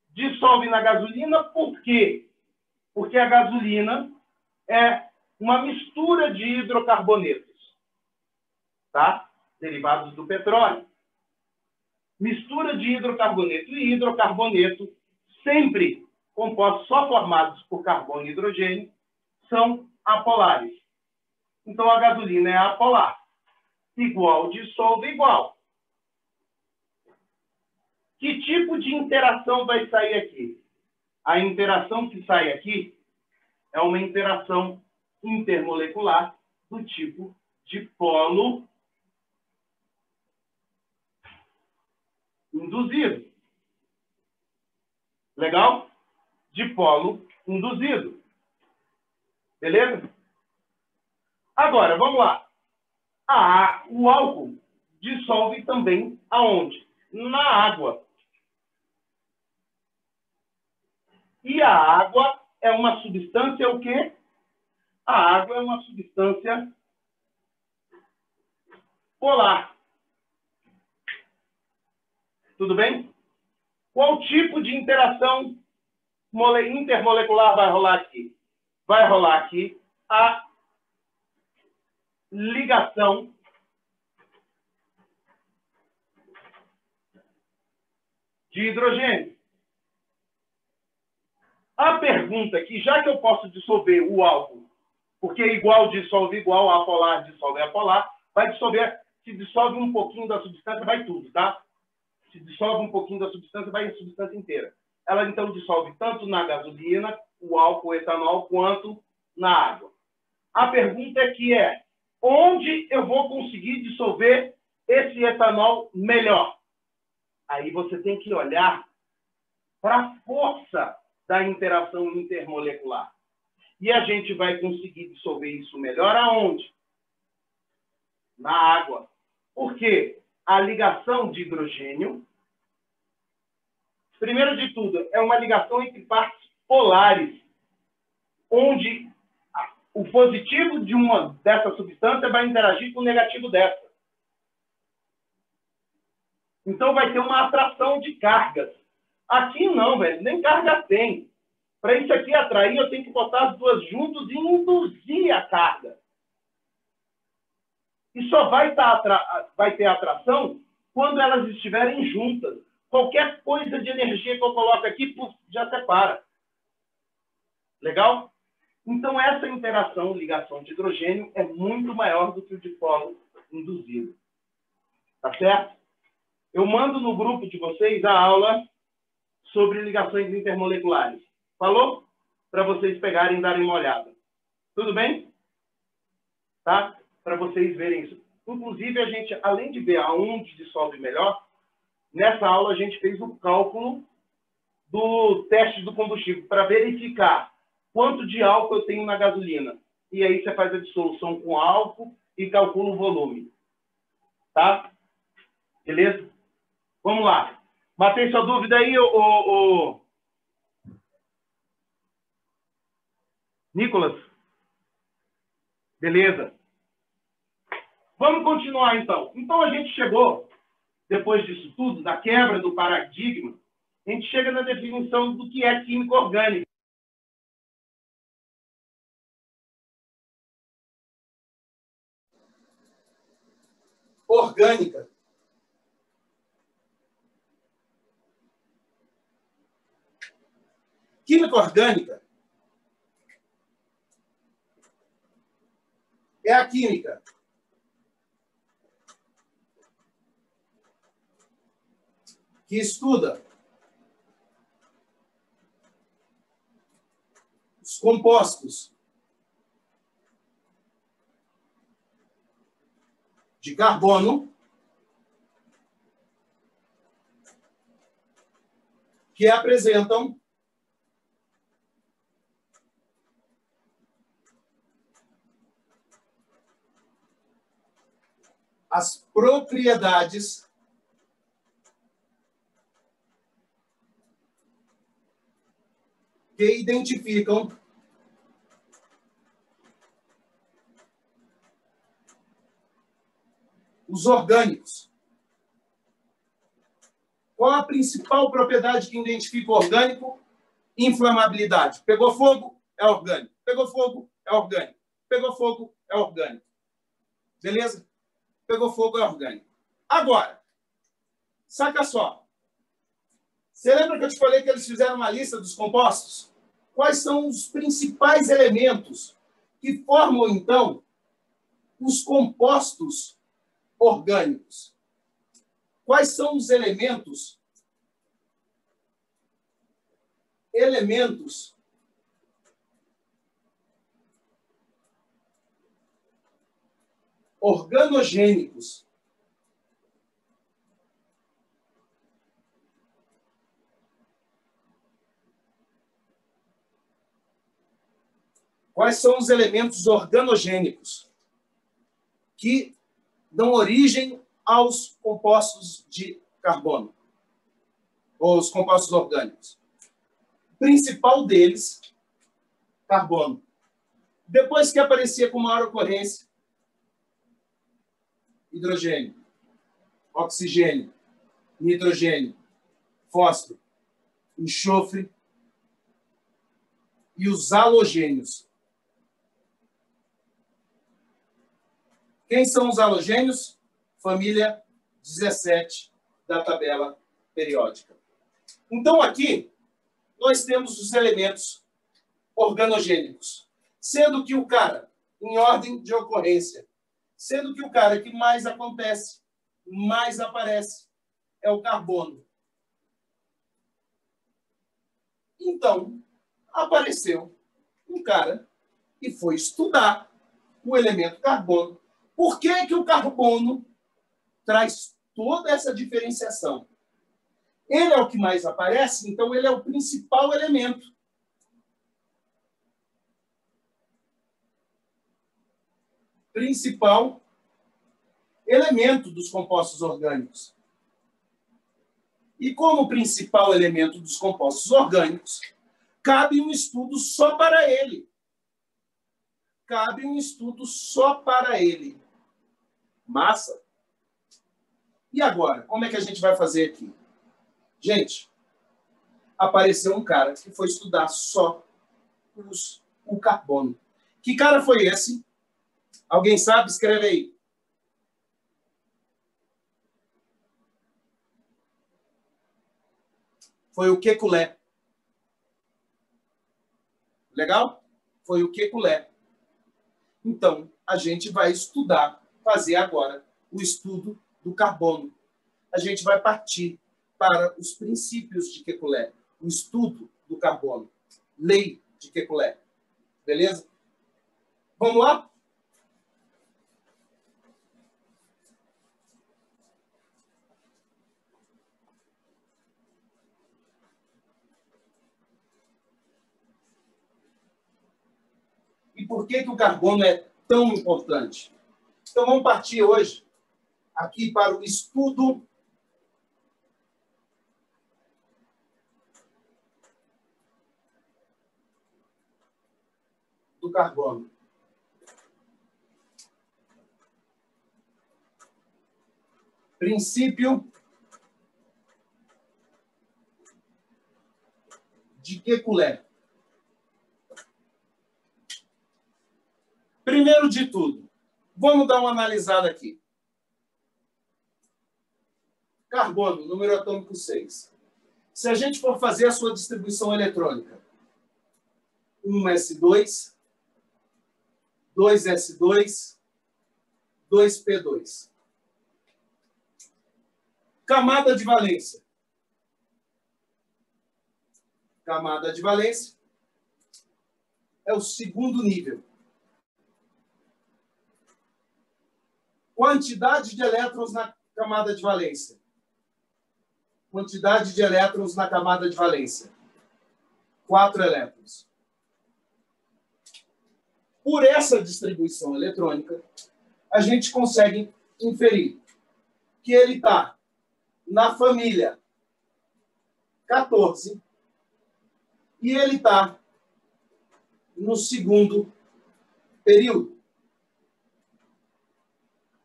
Dissolve na gasolina por quê? Porque a gasolina é uma mistura de hidrocarbonetos, tá? Derivados do petróleo. Mistura de hidrocarboneto e hidrocarboneto, sempre compostos só formados por carbono e hidrogênio, são apolares. Então, a gasolina é apolar. Igual dissolve igual. Que tipo de interação vai sair aqui? A interação que sai aqui é uma interação intermolecular do tipo de polo induzido. Legal? De polo induzido. Beleza? Agora, vamos lá. O álcool dissolve também aonde? Na água. E a água é uma substância o quê? A água é uma substância polar. Tudo bem? Qual tipo de interação intermolecular vai rolar aqui? Vai rolar aqui a ligação de hidrogênio. A pergunta aqui, já que eu posso dissolver o álcool, porque igual dissolve igual, apolar dissolve apolar, vai dissolver, se dissolve um pouquinho da substância, vai tudo, tá? Se dissolve um pouquinho da substância, vai a substância inteira. Ela, então, dissolve tanto na gasolina, o álcool, o etanol, quanto na água. A pergunta aqui é, onde eu vou conseguir dissolver esse etanol melhor? Aí você tem que olhar para a força da interação intermolecular. E a gente vai conseguir dissolver isso melhor aonde? Na água. Por quê? A ligação de hidrogênio, primeiro de tudo, é uma ligação entre partes polares, onde o positivo de uma dessa substância vai interagir com o negativo dessa. Então, vai ter uma atração de cargas. Aqui não, velho, nem carga tem. Para isso aqui atrair, eu tenho que botar as duas juntas e induzir a carga. E só vai ter atração quando elas estiverem juntas. Qualquer coisa de energia que eu coloco aqui, já separa. Legal? Então, essa interação, ligação de hidrogênio, é muito maior do que o de polo induzido. Tá certo? Eu mando no grupo de vocês a aula sobre ligações intermoleculares. Falou? Para vocês pegarem e darem uma olhada. Tudo bem? Tá? Para vocês verem isso. Inclusive, a gente, além de ver aonde dissolve melhor, nessa aula a gente fez o cálculo do teste do combustível para verificar quanto de álcool eu tenho na gasolina. E aí você faz a dissolução com álcool e calcula o volume. Tá? Beleza? Vamos lá. Matei sua dúvida aí, Nicolas? Beleza. Vamos continuar, então. Então, a gente chegou, depois disso tudo, da quebra do paradigma, a gente chega na definição do que é química orgânica. Orgânica. Química orgânica é a química. Que estuda os compostos de carbono que apresentam as propriedades que identificam os orgânicos. Qual a principal propriedade que identifica o orgânico? Inflamabilidade. Pegou fogo, é orgânico. Pegou fogo, é orgânico. Pegou fogo, é orgânico. Beleza? Pegou fogo, é orgânico. Agora, saca só. Você lembra que eu te falei que eles fizeram uma lista dos compostos? Quais são os principais elementos que formam, então, os compostos orgânicos? Quais são os elementos organogênicos? Quais são os elementos organogênicos que dão origem aos compostos de carbono, ou os compostos orgânicos? O principal deles, carbono. Depois que aparecia com maior ocorrência, hidrogênio, oxigênio, nitrogênio, fósforo, enxofre e os halogênios. Quem são os halogênios? Família 17 da tabela periódica. Então, aqui, nós temos os elementos organogênicos, sendo que o cara, em ordem de ocorrência, sendo que o cara que mais acontece, mais aparece, é o carbono. Então, apareceu um cara que foi estudar o elemento carbono. Por que que o carbono traz toda essa diferenciação? Ele é o que mais aparece, então ele é o principal elemento. Principal elemento dos compostos orgânicos. E como principal elemento dos compostos orgânicos, cabe um estudo só para ele. Cabe um estudo só para ele. Massa? E agora, como é que a gente vai fazer aqui? Gente, apareceu um cara que foi estudar só o carbono. Que cara foi esse? Alguém sabe? Escreve aí. Foi o Kekulé. Legal? Foi o Kekulé. Então, a gente vai estudar, fazer agora o estudo do carbono. A gente vai partir para os princípios de Kekulé, o estudo do carbono, lei de Kekulé. Beleza? Vamos lá? E por que que o carbono é tão importante? Então, vamos partir hoje aqui para o estudo do carbono. Princípio de Kekulé. Primeiro de tudo, vamos dar uma analisada aqui. Carbono, número atômico 6. Se a gente for fazer a sua distribuição eletrônica, 1s2, 2s2, 2p2. Camada de valência. Camada de valência é o segundo nível. Quantidade de elétrons na camada de valência. Quantidade de elétrons na camada de valência. 4 elétrons. Por essa distribuição eletrônica, a gente consegue inferir que ele está na família 14 e ele está no segundo período.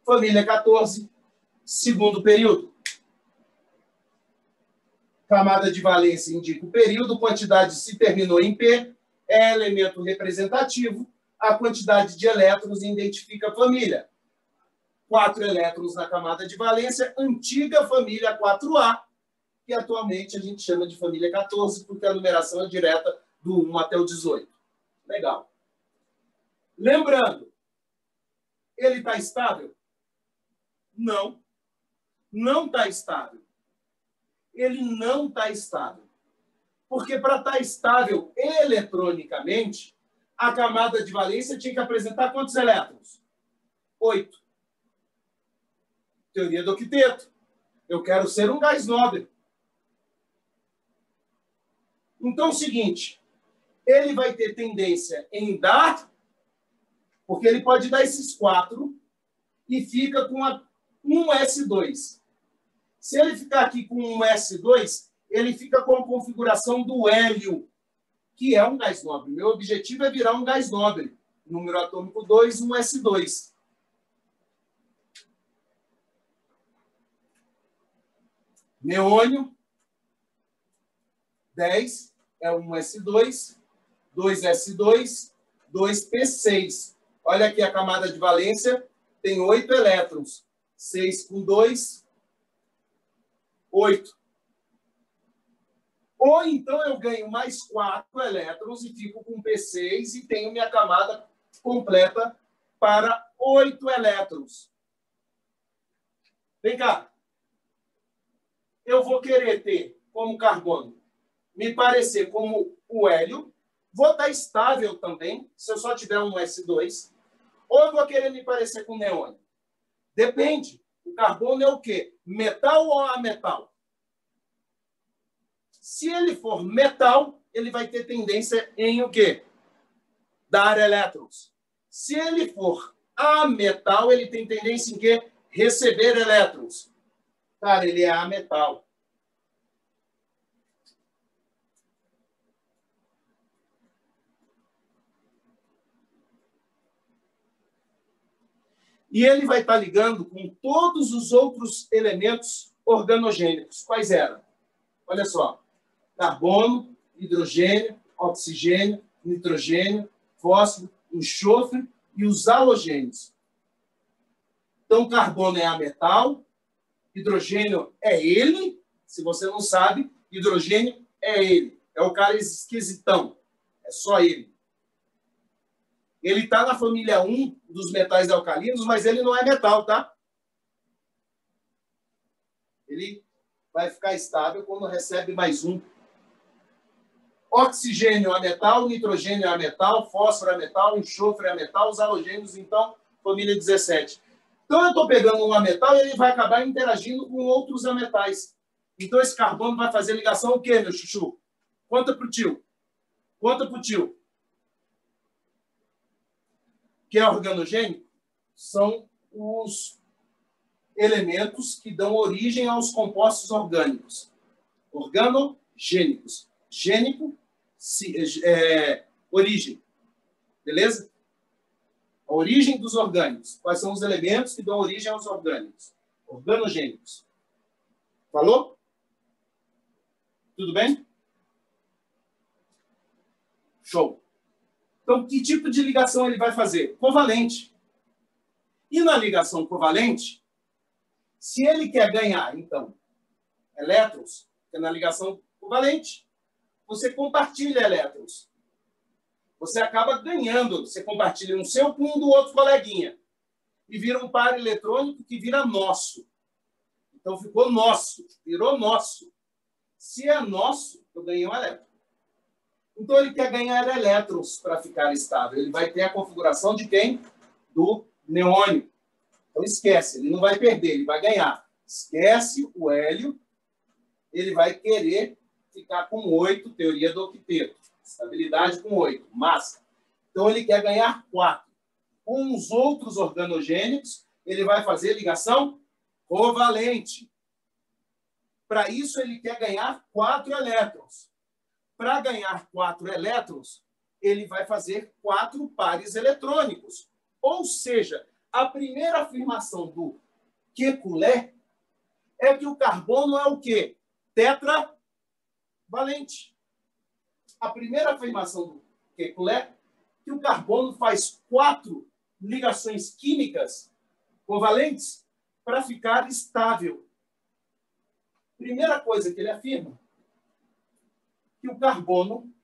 Família 14, segundo período. Camada de valência indica o período, quantidade se terminou em P, é elemento representativo, a quantidade de elétrons identifica a família. 4 elétrons na camada de valência, antiga família 4A, que atualmente a gente chama de família 14, porque a numeração é direta do 1 até o 18. Legal. Lembrando, ele está estável? Não. Não está estável. Ele não está estável. Porque para estar estável eletronicamente, a camada de valência tinha que apresentar quantos elétrons? 8. Teoria do octeto. Eu quero ser um gás nobre. Então, é o seguinte, ele vai ter tendência em dar, porque ele pode dar esses 4 e fica com um S2. Se ele ficar aqui com um S2, ele fica com a configuração do hélio, que é um gás nobre. Meu objetivo é virar um gás nobre. Número atômico 2, um S2. Neônio, 10, é um S2, 2S2, 2P6. Olha aqui a camada de valência, tem 8 elétrons. 6 com 2, 8. Ou então eu ganho mais 4 elétrons e fico com P6 e tenho minha camada completa para 8 elétrons. Vem cá. Eu vou querer ter como carbono, me parecer como o hélio, vou estar estável também, se eu só tiver um S2, ou eu vou querer me parecer com o neônio. Depende. O carbono é o quê? Metal ou ametal? Se ele for metal, ele vai ter tendência em o quê? Dar elétrons. Se ele for ametal, ele tem tendência em quê? Receber elétrons. Cara, ele é ametal. E ele vai estar ligando com todos os outros elementos organogênicos. Quais eram? Olha só. Carbono, hidrogênio, oxigênio, nitrogênio, fósforo, enxofre e os halogênios. Então, carbono é ametal, hidrogênio é ele, se você não sabe, hidrogênio é ele. É o cara esquisitão. É só ele. Ele está na família 1 dos metais alcalinos, mas ele não é metal, tá? Ele vai ficar estável quando recebe mais um. Oxigênio é metal, nitrogênio é metal, fósforo é metal, enxofre é metal, os halogênios, então, família 17. Então, eu estou pegando um ametal e ele vai acabar interagindo com outros ametais. Então, esse carbono vai fazer ligação o quê, meu chuchu? Conta para o tio. Conta para o tio. Que é organogênico? São os elementos que dão origem aos compostos orgânicos. Organogênicos. Gênico, origem. Beleza? A origem dos orgânicos. Quais são os elementos que dão origem aos orgânicos? Organogênicos. Falou? Tudo bem? Show. Então, que tipo de ligação ele vai fazer? Covalente. E na ligação covalente, se ele quer ganhar, então, elétrons, que é na ligação covalente, você compartilha elétrons. você acaba ganhando. Você compartilha um seu com um do outro coleguinha. E vira um par eletrônico que vira nosso. Então, ficou nosso. Virou nosso. Se é nosso, eu ganhei um elétron. Então, ele quer ganhar elétrons para ficar estável. Ele vai ter a configuração de quem? Do neônio. Então, esquece. Ele não vai perder, ele vai ganhar. Esquece o hélio. Ele vai querer ficar com 8, teoria do octeto. Estabilidade com 8, massa. Então, ele quer ganhar 4. Com os outros organogênicos, ele vai fazer ligação covalente. Para isso, ele quer ganhar 4 elétrons. Para ganhar 4 elétrons, ele vai fazer 4 pares eletrônicos. Ou seja, a primeira afirmação do Kekulé é que o carbono é o quê? Tetravalente. A primeira afirmação do Kekulé é que o carbono faz 4 ligações químicas covalentes para ficar estável. Primeira coisa que ele afirma, que o carbono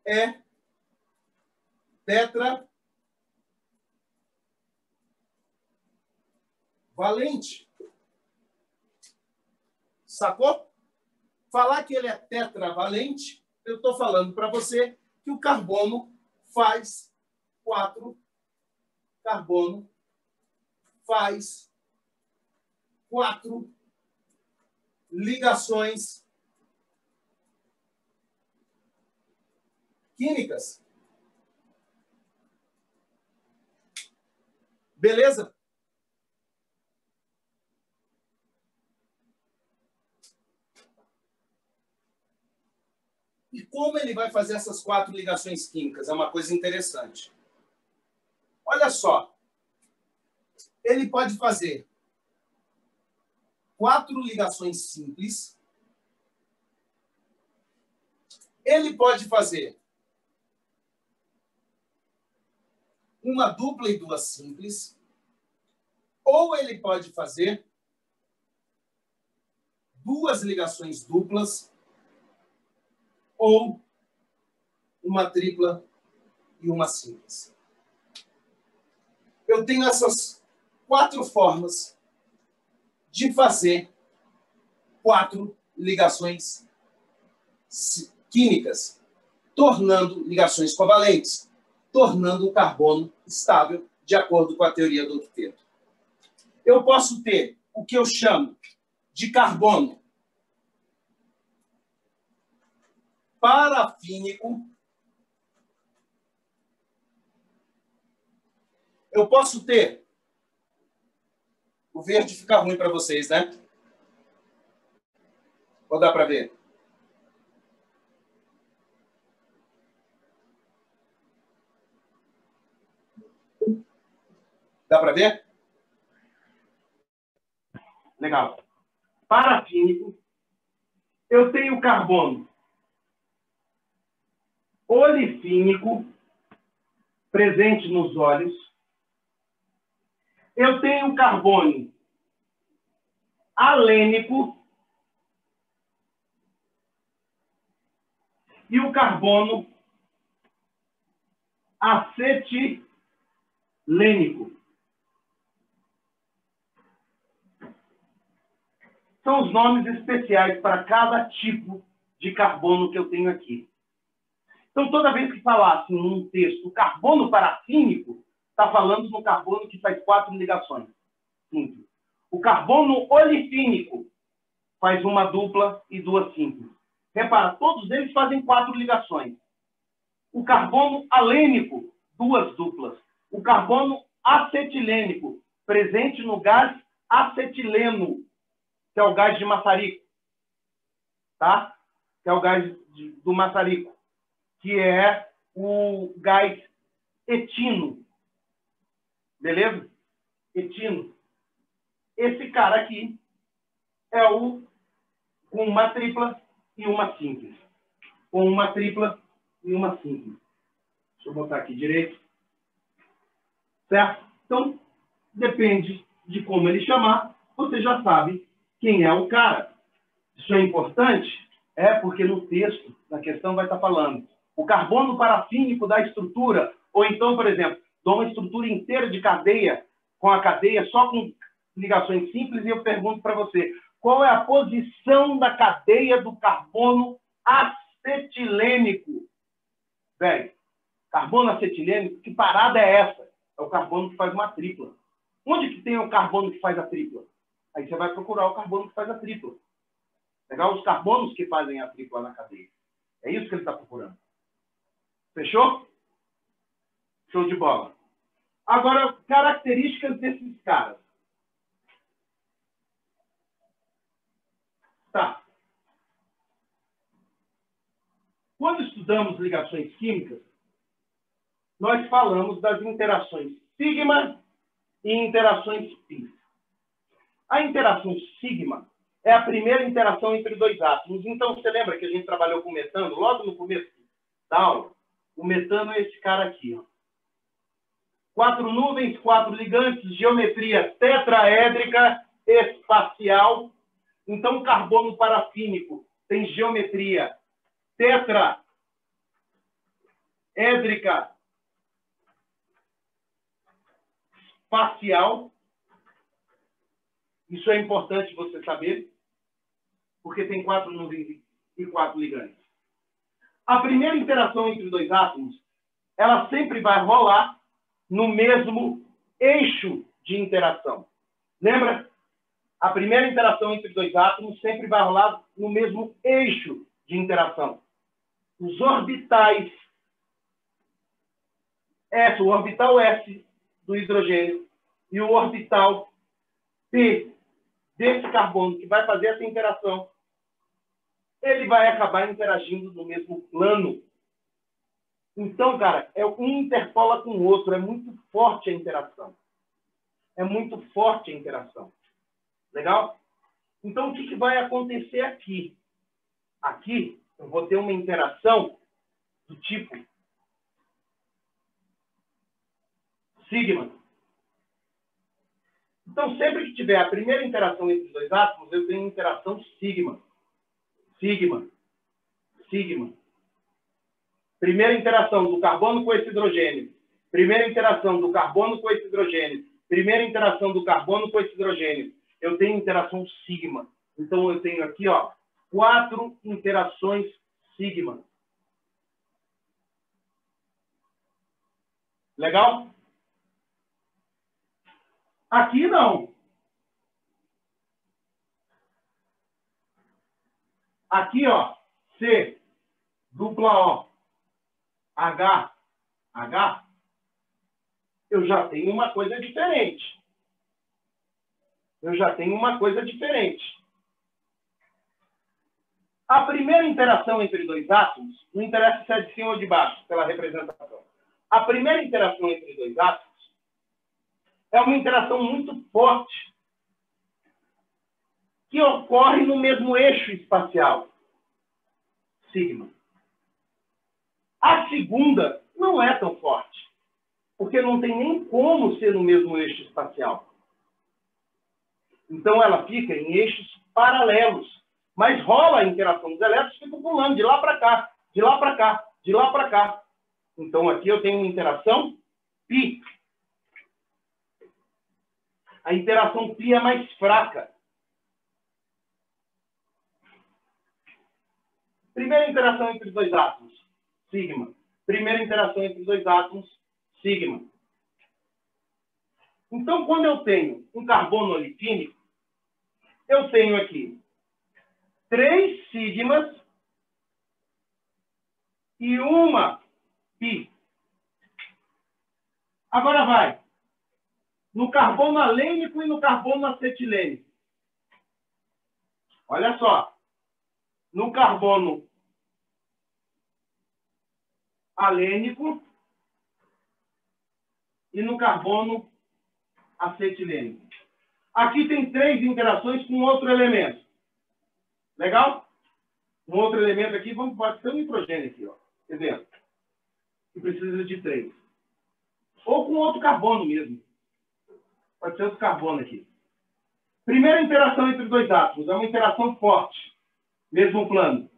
é tetravalente. Sacou? Falar que ele é tetravalente, eu estou falando para você que o carbono faz 4 carbono faz 4 ligações químicas. Beleza? E como ele vai fazer essas 4 ligações químicas? É uma coisa interessante. Olha só. Ele pode fazer 4 ligações simples. Ele pode fazer uma dupla e 2 simples. Ou ele pode fazer 2 ligações duplas. Ou uma tripla e uma simples. Eu tenho essas 4 formas de fazer 4 ligações químicas, tornando ligações covalentes, tornando o carbono estável, de acordo com a teoria do octeto. Eu posso ter o que eu chamo de carbono parafínico. Eu posso ter... O verde fica ruim para vocês, né? Ou dá para ver? Dá para ver? Legal. Parafínico. Eu tenho carbono olefínico, presente nos óleos. Eu tenho carbono alênico e o carbono acetilênico. São os nomes especiais para cada tipo de carbono que eu tenho aqui. Então, toda vez que falar assim, num texto carbono parafínico, está falando no carbono que faz 4 ligações. Simples. O carbono olefínico faz uma dupla e 2 simples. Repara, todos eles fazem 4 ligações. O carbono alênico, 2 duplas. O carbono acetilênico, presente no gás acetileno, que é o gás de maçarico. Tá? Que é o gás do maçarico. Que é o gás etino. Beleza? Etino. Esse cara aqui é o com uma tripla e uma simples. Com uma tripla e uma simples. Deixa eu botar aqui direito. Certo? Então, depende de como ele chamar, você já sabe quem é o cara. Isso é importante? É porque no texto, na questão, vai estar falando o carbono parafínico da estrutura, ou então, por exemplo, dou uma estrutura inteira de cadeia, com a cadeia só com ligações simples, e eu pergunto para você, qual é a posição da cadeia do carbono acetilênico? Velho, carbono acetilênico, que parada é essa? É o carbono que faz uma tripla. Onde que tem o carbono que faz a tripla? Aí você vai procurar o carbono que faz a tripla. Legal? Os carbonos que fazem a tripla na cadeia. É isso que ele está procurando. Fechou? Show de bola. Agora, características desses caras. Tá. Quando estudamos ligações químicas, nós falamos das interações sigma e interações π. A interação sigma é a primeira interação entre dois átomos. Então, você lembra que a gente trabalhou com metano logo no começo da aula? O metano é esse cara aqui, ó. 4 nuvens, 4 ligantes, geometria tetraédrica espacial. Então, o carbono parafínico tem geometria tetraédrica espacial. Isso é importante você saber, porque tem 4 nuvens e 4 ligantes. A primeira interação entre dois átomos, ela sempre vai rolar no mesmo eixo de interação. Lembra? A primeira interação entre dois átomos sempre vai rolar no mesmo eixo de interação. Os orbitais S, o orbital S do hidrogênio e o orbital P desse carbono que vai fazer essa interação, ele vai acabar interagindo no mesmo plano. Então, cara, um interpola com o outro. É muito forte a interação. É muito forte a interação. Legal? Então, o que vai acontecer aqui? Aqui, eu vou ter uma interação do tipo sigma. Então, sempre que tiver a primeira interação entre os dois átomos, eu tenho interação sigma. Sigma. Sigma. Primeira interação do carbono com esse hidrogênio. Primeira interação do carbono com esse hidrogênio. Primeira interação do carbono com esse hidrogênio. Eu tenho interação sigma. Então, eu tenho aqui, ó, 4 interações sigma. Legal? Aqui não. Aqui, ó, C, dupla O, H, H, eu já tenho uma coisa diferente. Eu já tenho uma coisa diferente. A primeira interação entre dois átomos, não interessa se é de cima ou de baixo, pela representação. A primeira interação entre dois átomos é uma interação muito forte que ocorre no mesmo eixo espacial, sigma. A segunda não é tão forte, porque não tem nem como ser no mesmo eixo espacial. Então, ela fica em eixos paralelos, mas rola a interação. Os elétrons ficam pulando de lá para cá, de lá para cá, de lá para cá. Então, aqui eu tenho uma interação π. A interação π é mais fraca. Primeira interação entre os dois átomos, sigma. Primeira interação entre os dois átomos, sigma. Então, quando eu tenho um carbono olefínico, eu tenho aqui 3 sigmas e uma π. Agora vai. No carbono alênico e no carbono acetilênico. Olha só. No carbono alênico e no carbono acetilênico. Aqui tem 3 interações com outro elemento. Legal? Um outro elemento aqui, pode ser um nitrogênio aqui, ó. Exemplo. Que precisa de 3. Ou com outro carbono mesmo. Pode ser outro carbono aqui. Primeira interação entre dois átomos. É uma interação forte. Mesmo plano.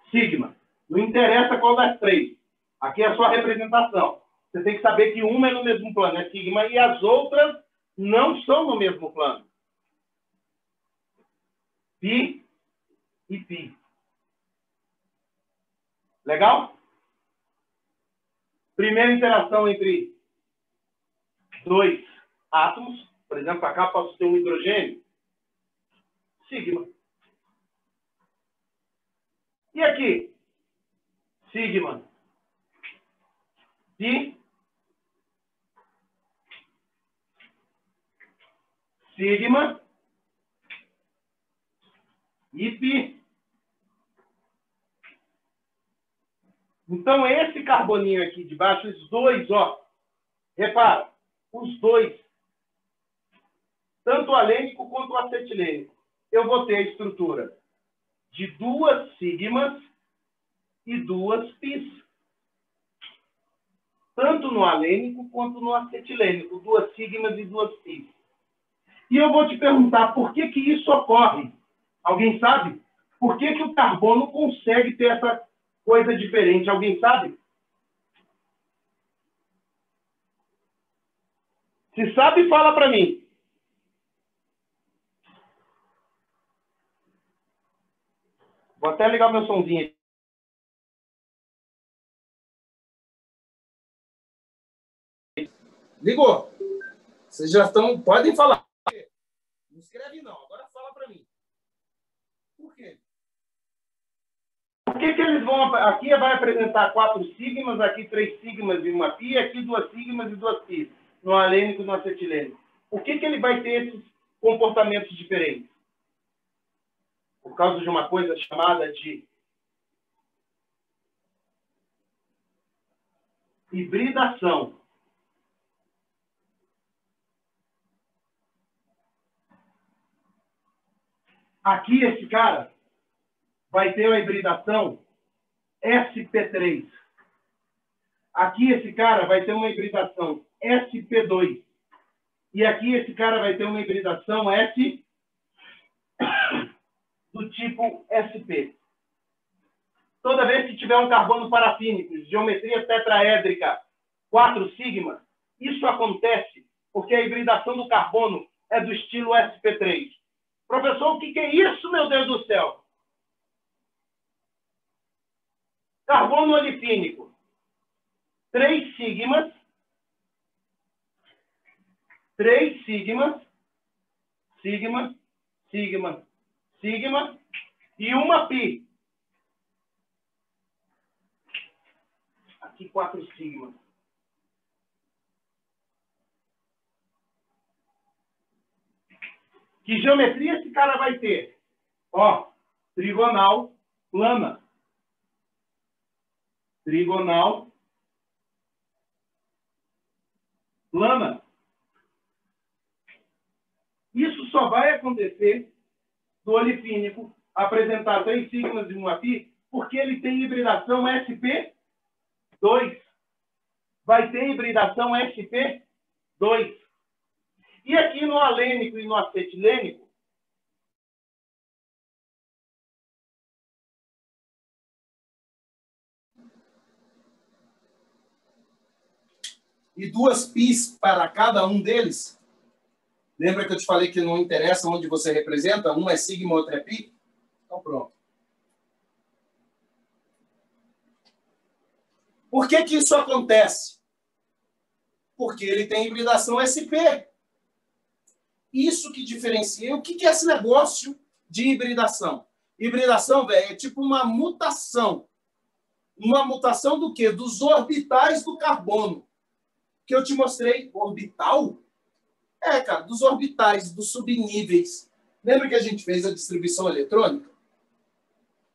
Sigma. Não interessa qual das três. Aqui é a sua representação. Você tem que saber que uma é no mesmo plano, é sigma, e as outras não estão no mesmo plano. Pi e pi. Legal? Primeira interação entre dois átomos. Por exemplo, cá posso ter um hidrogênio. Sigma. E aqui? Sigma. Pi. Sigma. E pi. Então, esse carboninho aqui de baixo, os dois, ó. Repara, os dois. Tanto o alênico quanto o acetilênico. Eu vou ter a estrutura de 2 sigmas e 2 pis. Tanto no alênico quanto no acetilênico. 2 sigmas e 2 pis. E eu vou te perguntar por que que isso ocorre. Alguém sabe? Por que que o carbono consegue ter essa coisa diferente? Alguém sabe? Se sabe, fala para mim. Vou até ligar meu somzinho aqui. Ligou. Vocês já estão... Podem falar. Não escreve não. Agora fala para mim. Por quê? Por que que eles vão... Aqui vai apresentar 4 sigmas, aqui 3 sigmas e 1 pi, aqui 2 sigmas e 2 pis. No alênico e no acetilênico. Por que que ele vai ter esses comportamentos diferentes? Por causa de uma coisa chamada de hibridação. Aqui, esse cara vai ter uma hibridação sp3. Aqui, esse cara vai ter uma hibridação sp2. E aqui, esse cara vai ter uma hibridação S do tipo sp. Toda vez que tiver um carbono parafínico, geometria tetraédrica, 4 sigma, isso acontece porque a hibridação do carbono é do estilo sp3. Professor, o que é isso, meu Deus do céu? Carbono olefínico. 3 sigmas. 3 sigmas. Sigma, sigma, sigma. E 1 pi. Aqui 4 sigmas. Que geometria esse cara vai ter? Ó, trigonal plana. Trigonal plana. Isso só vai acontecer do olefínico apresentar 3 sigmas e 1 pi, porque ele tem hibridação sp2. Vai ter hibridação sp2. E aqui no alênico e no acetilênico, e 2 pis para cada um deles? Lembra que eu te falei que não interessa onde você representa? Um é sigma, outro é pi? Então pronto. Por que que isso acontece? Porque ele tem hibridação sp. Isso que diferencia. O que é esse negócio de hibridação? Hibridação, velho, é tipo uma mutação. Uma mutação do quê? Dos orbitais do carbono. Que eu te mostrei. Orbital? É, cara, dos orbitais, dos subníveis. Lembra que a gente fez a distribuição eletrônica?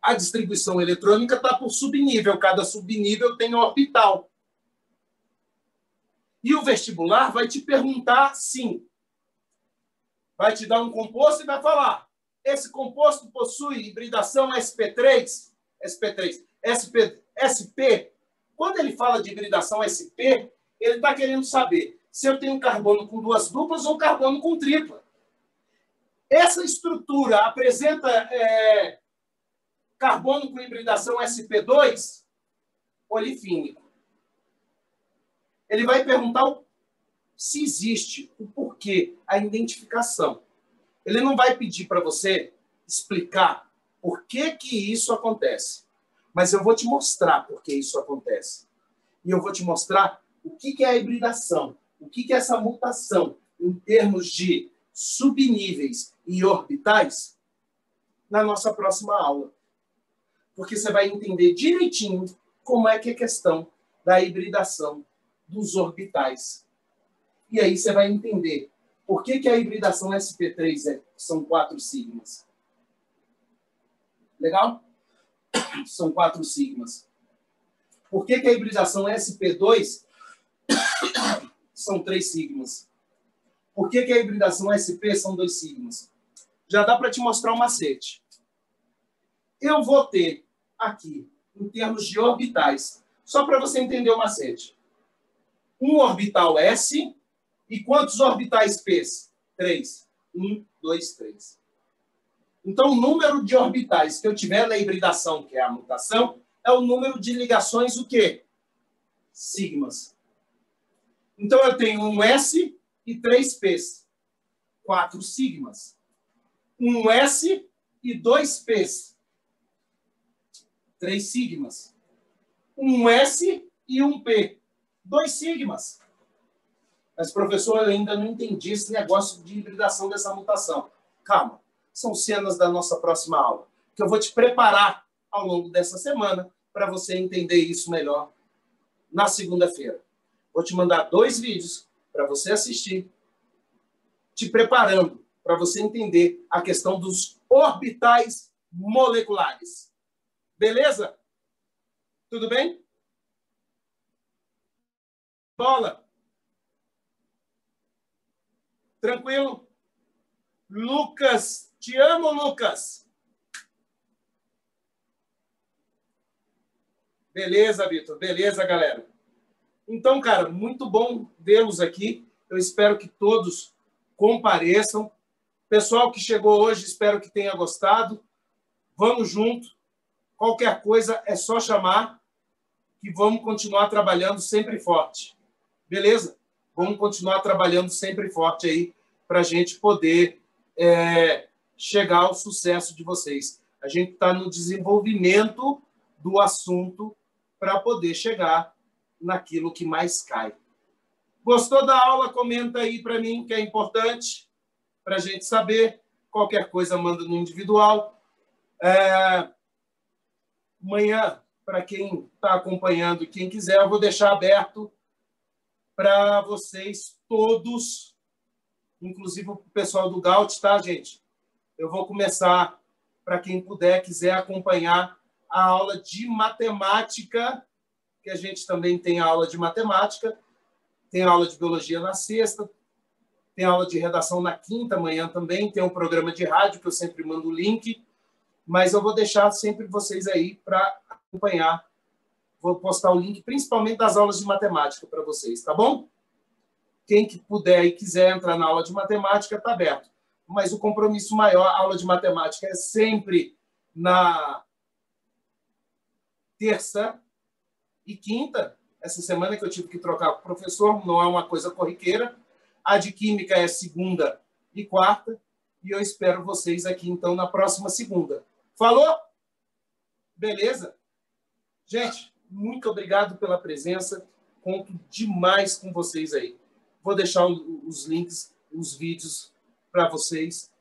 A distribuição eletrônica está por subnível. Cada subnível tem um orbital. E o vestibular vai te perguntar, sim. Vai te dar um composto e vai falar: esse composto possui hibridação sp3? SP. Quando ele fala de hibridação sp, ele está querendo saber se eu tenho carbono com duas duplas ou carbono com tripla. Essa estrutura apresenta carbono com hibridação sp2 polifínico. Ele vai perguntar se existe, o porquê, a identificação. Ele não vai pedir para você explicar por que isso acontece. Mas eu vou te mostrar por que isso acontece. E eu vou te mostrar o que é a hibridação, o que é essa mutação em termos de subníveis e orbitais na nossa próxima aula. Porque você vai entender direitinho como é que é a questão da hibridação dos orbitais. E aí você vai entender por que a hibridação sp3 são 4 sigmas. Legal? São 4 sigmas. Por que a hibridação sp2 são 3 sigmas? Por que a hibridação sp são 2 sigmas? Já dá para te mostrar um macete. Eu vou ter aqui, em termos de orbitais, só para você entender o macete. Um orbital S e quantos orbitais P? 3. 1, 2, 3. Então, o número de orbitais que eu tiver na hibridação, que é a mutação, é o número de ligações, o quê? Sigmas. Então, eu tenho um S e 3 P's. 4 sigmas. Um S e 2 P's. 3 sigmas. Um S e um P. 2 sigmas. Mas, professor, eu ainda não entendi esse negócio de hibridação dessa mutação. Calma. São cenas da nossa próxima aula, que eu vou te preparar ao longo dessa semana para você entender isso melhor na segunda-feira. Vou te mandar 2 vídeos para você assistir, te preparando para você entender a questão dos orbitais moleculares. Beleza? Tudo bem? Bola? Tranquilo? Lucas, te amo, Lucas. Beleza, Vitor. Beleza, galera. Então, cara, muito bom vê-los aqui. Eu espero que todos compareçam. Pessoal que chegou hoje, espero que tenha gostado. Vamos junto. Qualquer coisa é só chamar que vamos continuar trabalhando sempre forte. Beleza? Vamos continuar trabalhando sempre forte aí para a gente poder chegar ao sucesso de vocês. A gente está no desenvolvimento do assunto para poder chegar naquilo que mais cai. Gostou da aula? Comenta aí para mim, que é importante para a gente saber. Qualquer coisa, manda no individual. Amanhã, para quem está acompanhando e quem quiser, eu vou deixar aberto para vocês todos, inclusive o pessoal do Gaut, tá, gente? Eu vou começar, para quem puder, quiser acompanhar a aula de matemática, que a gente também tem aula de matemática, tem aula de biologia na sexta, tem aula de redação na quinta manhã também, tem um programa de rádio que eu sempre mando o link, mas eu vou deixar sempre vocês aí para acompanhar. Vou postar o link, principalmente das aulas de matemática para vocês, tá bom? Quem que puder e quiser entrar na aula de matemática, está aberto. Mas o compromisso maior, a aula de matemática, é sempre na terça e quinta. Essa semana que eu tive que trocar com o professor, não é uma coisa corriqueira. A de química é segunda e quarta. E eu espero vocês aqui, então, na próxima segunda. Falou? Beleza? Gente, muito obrigado pela presença. Conto demais com vocês aí. Vou deixar os links, os vídeos para vocês.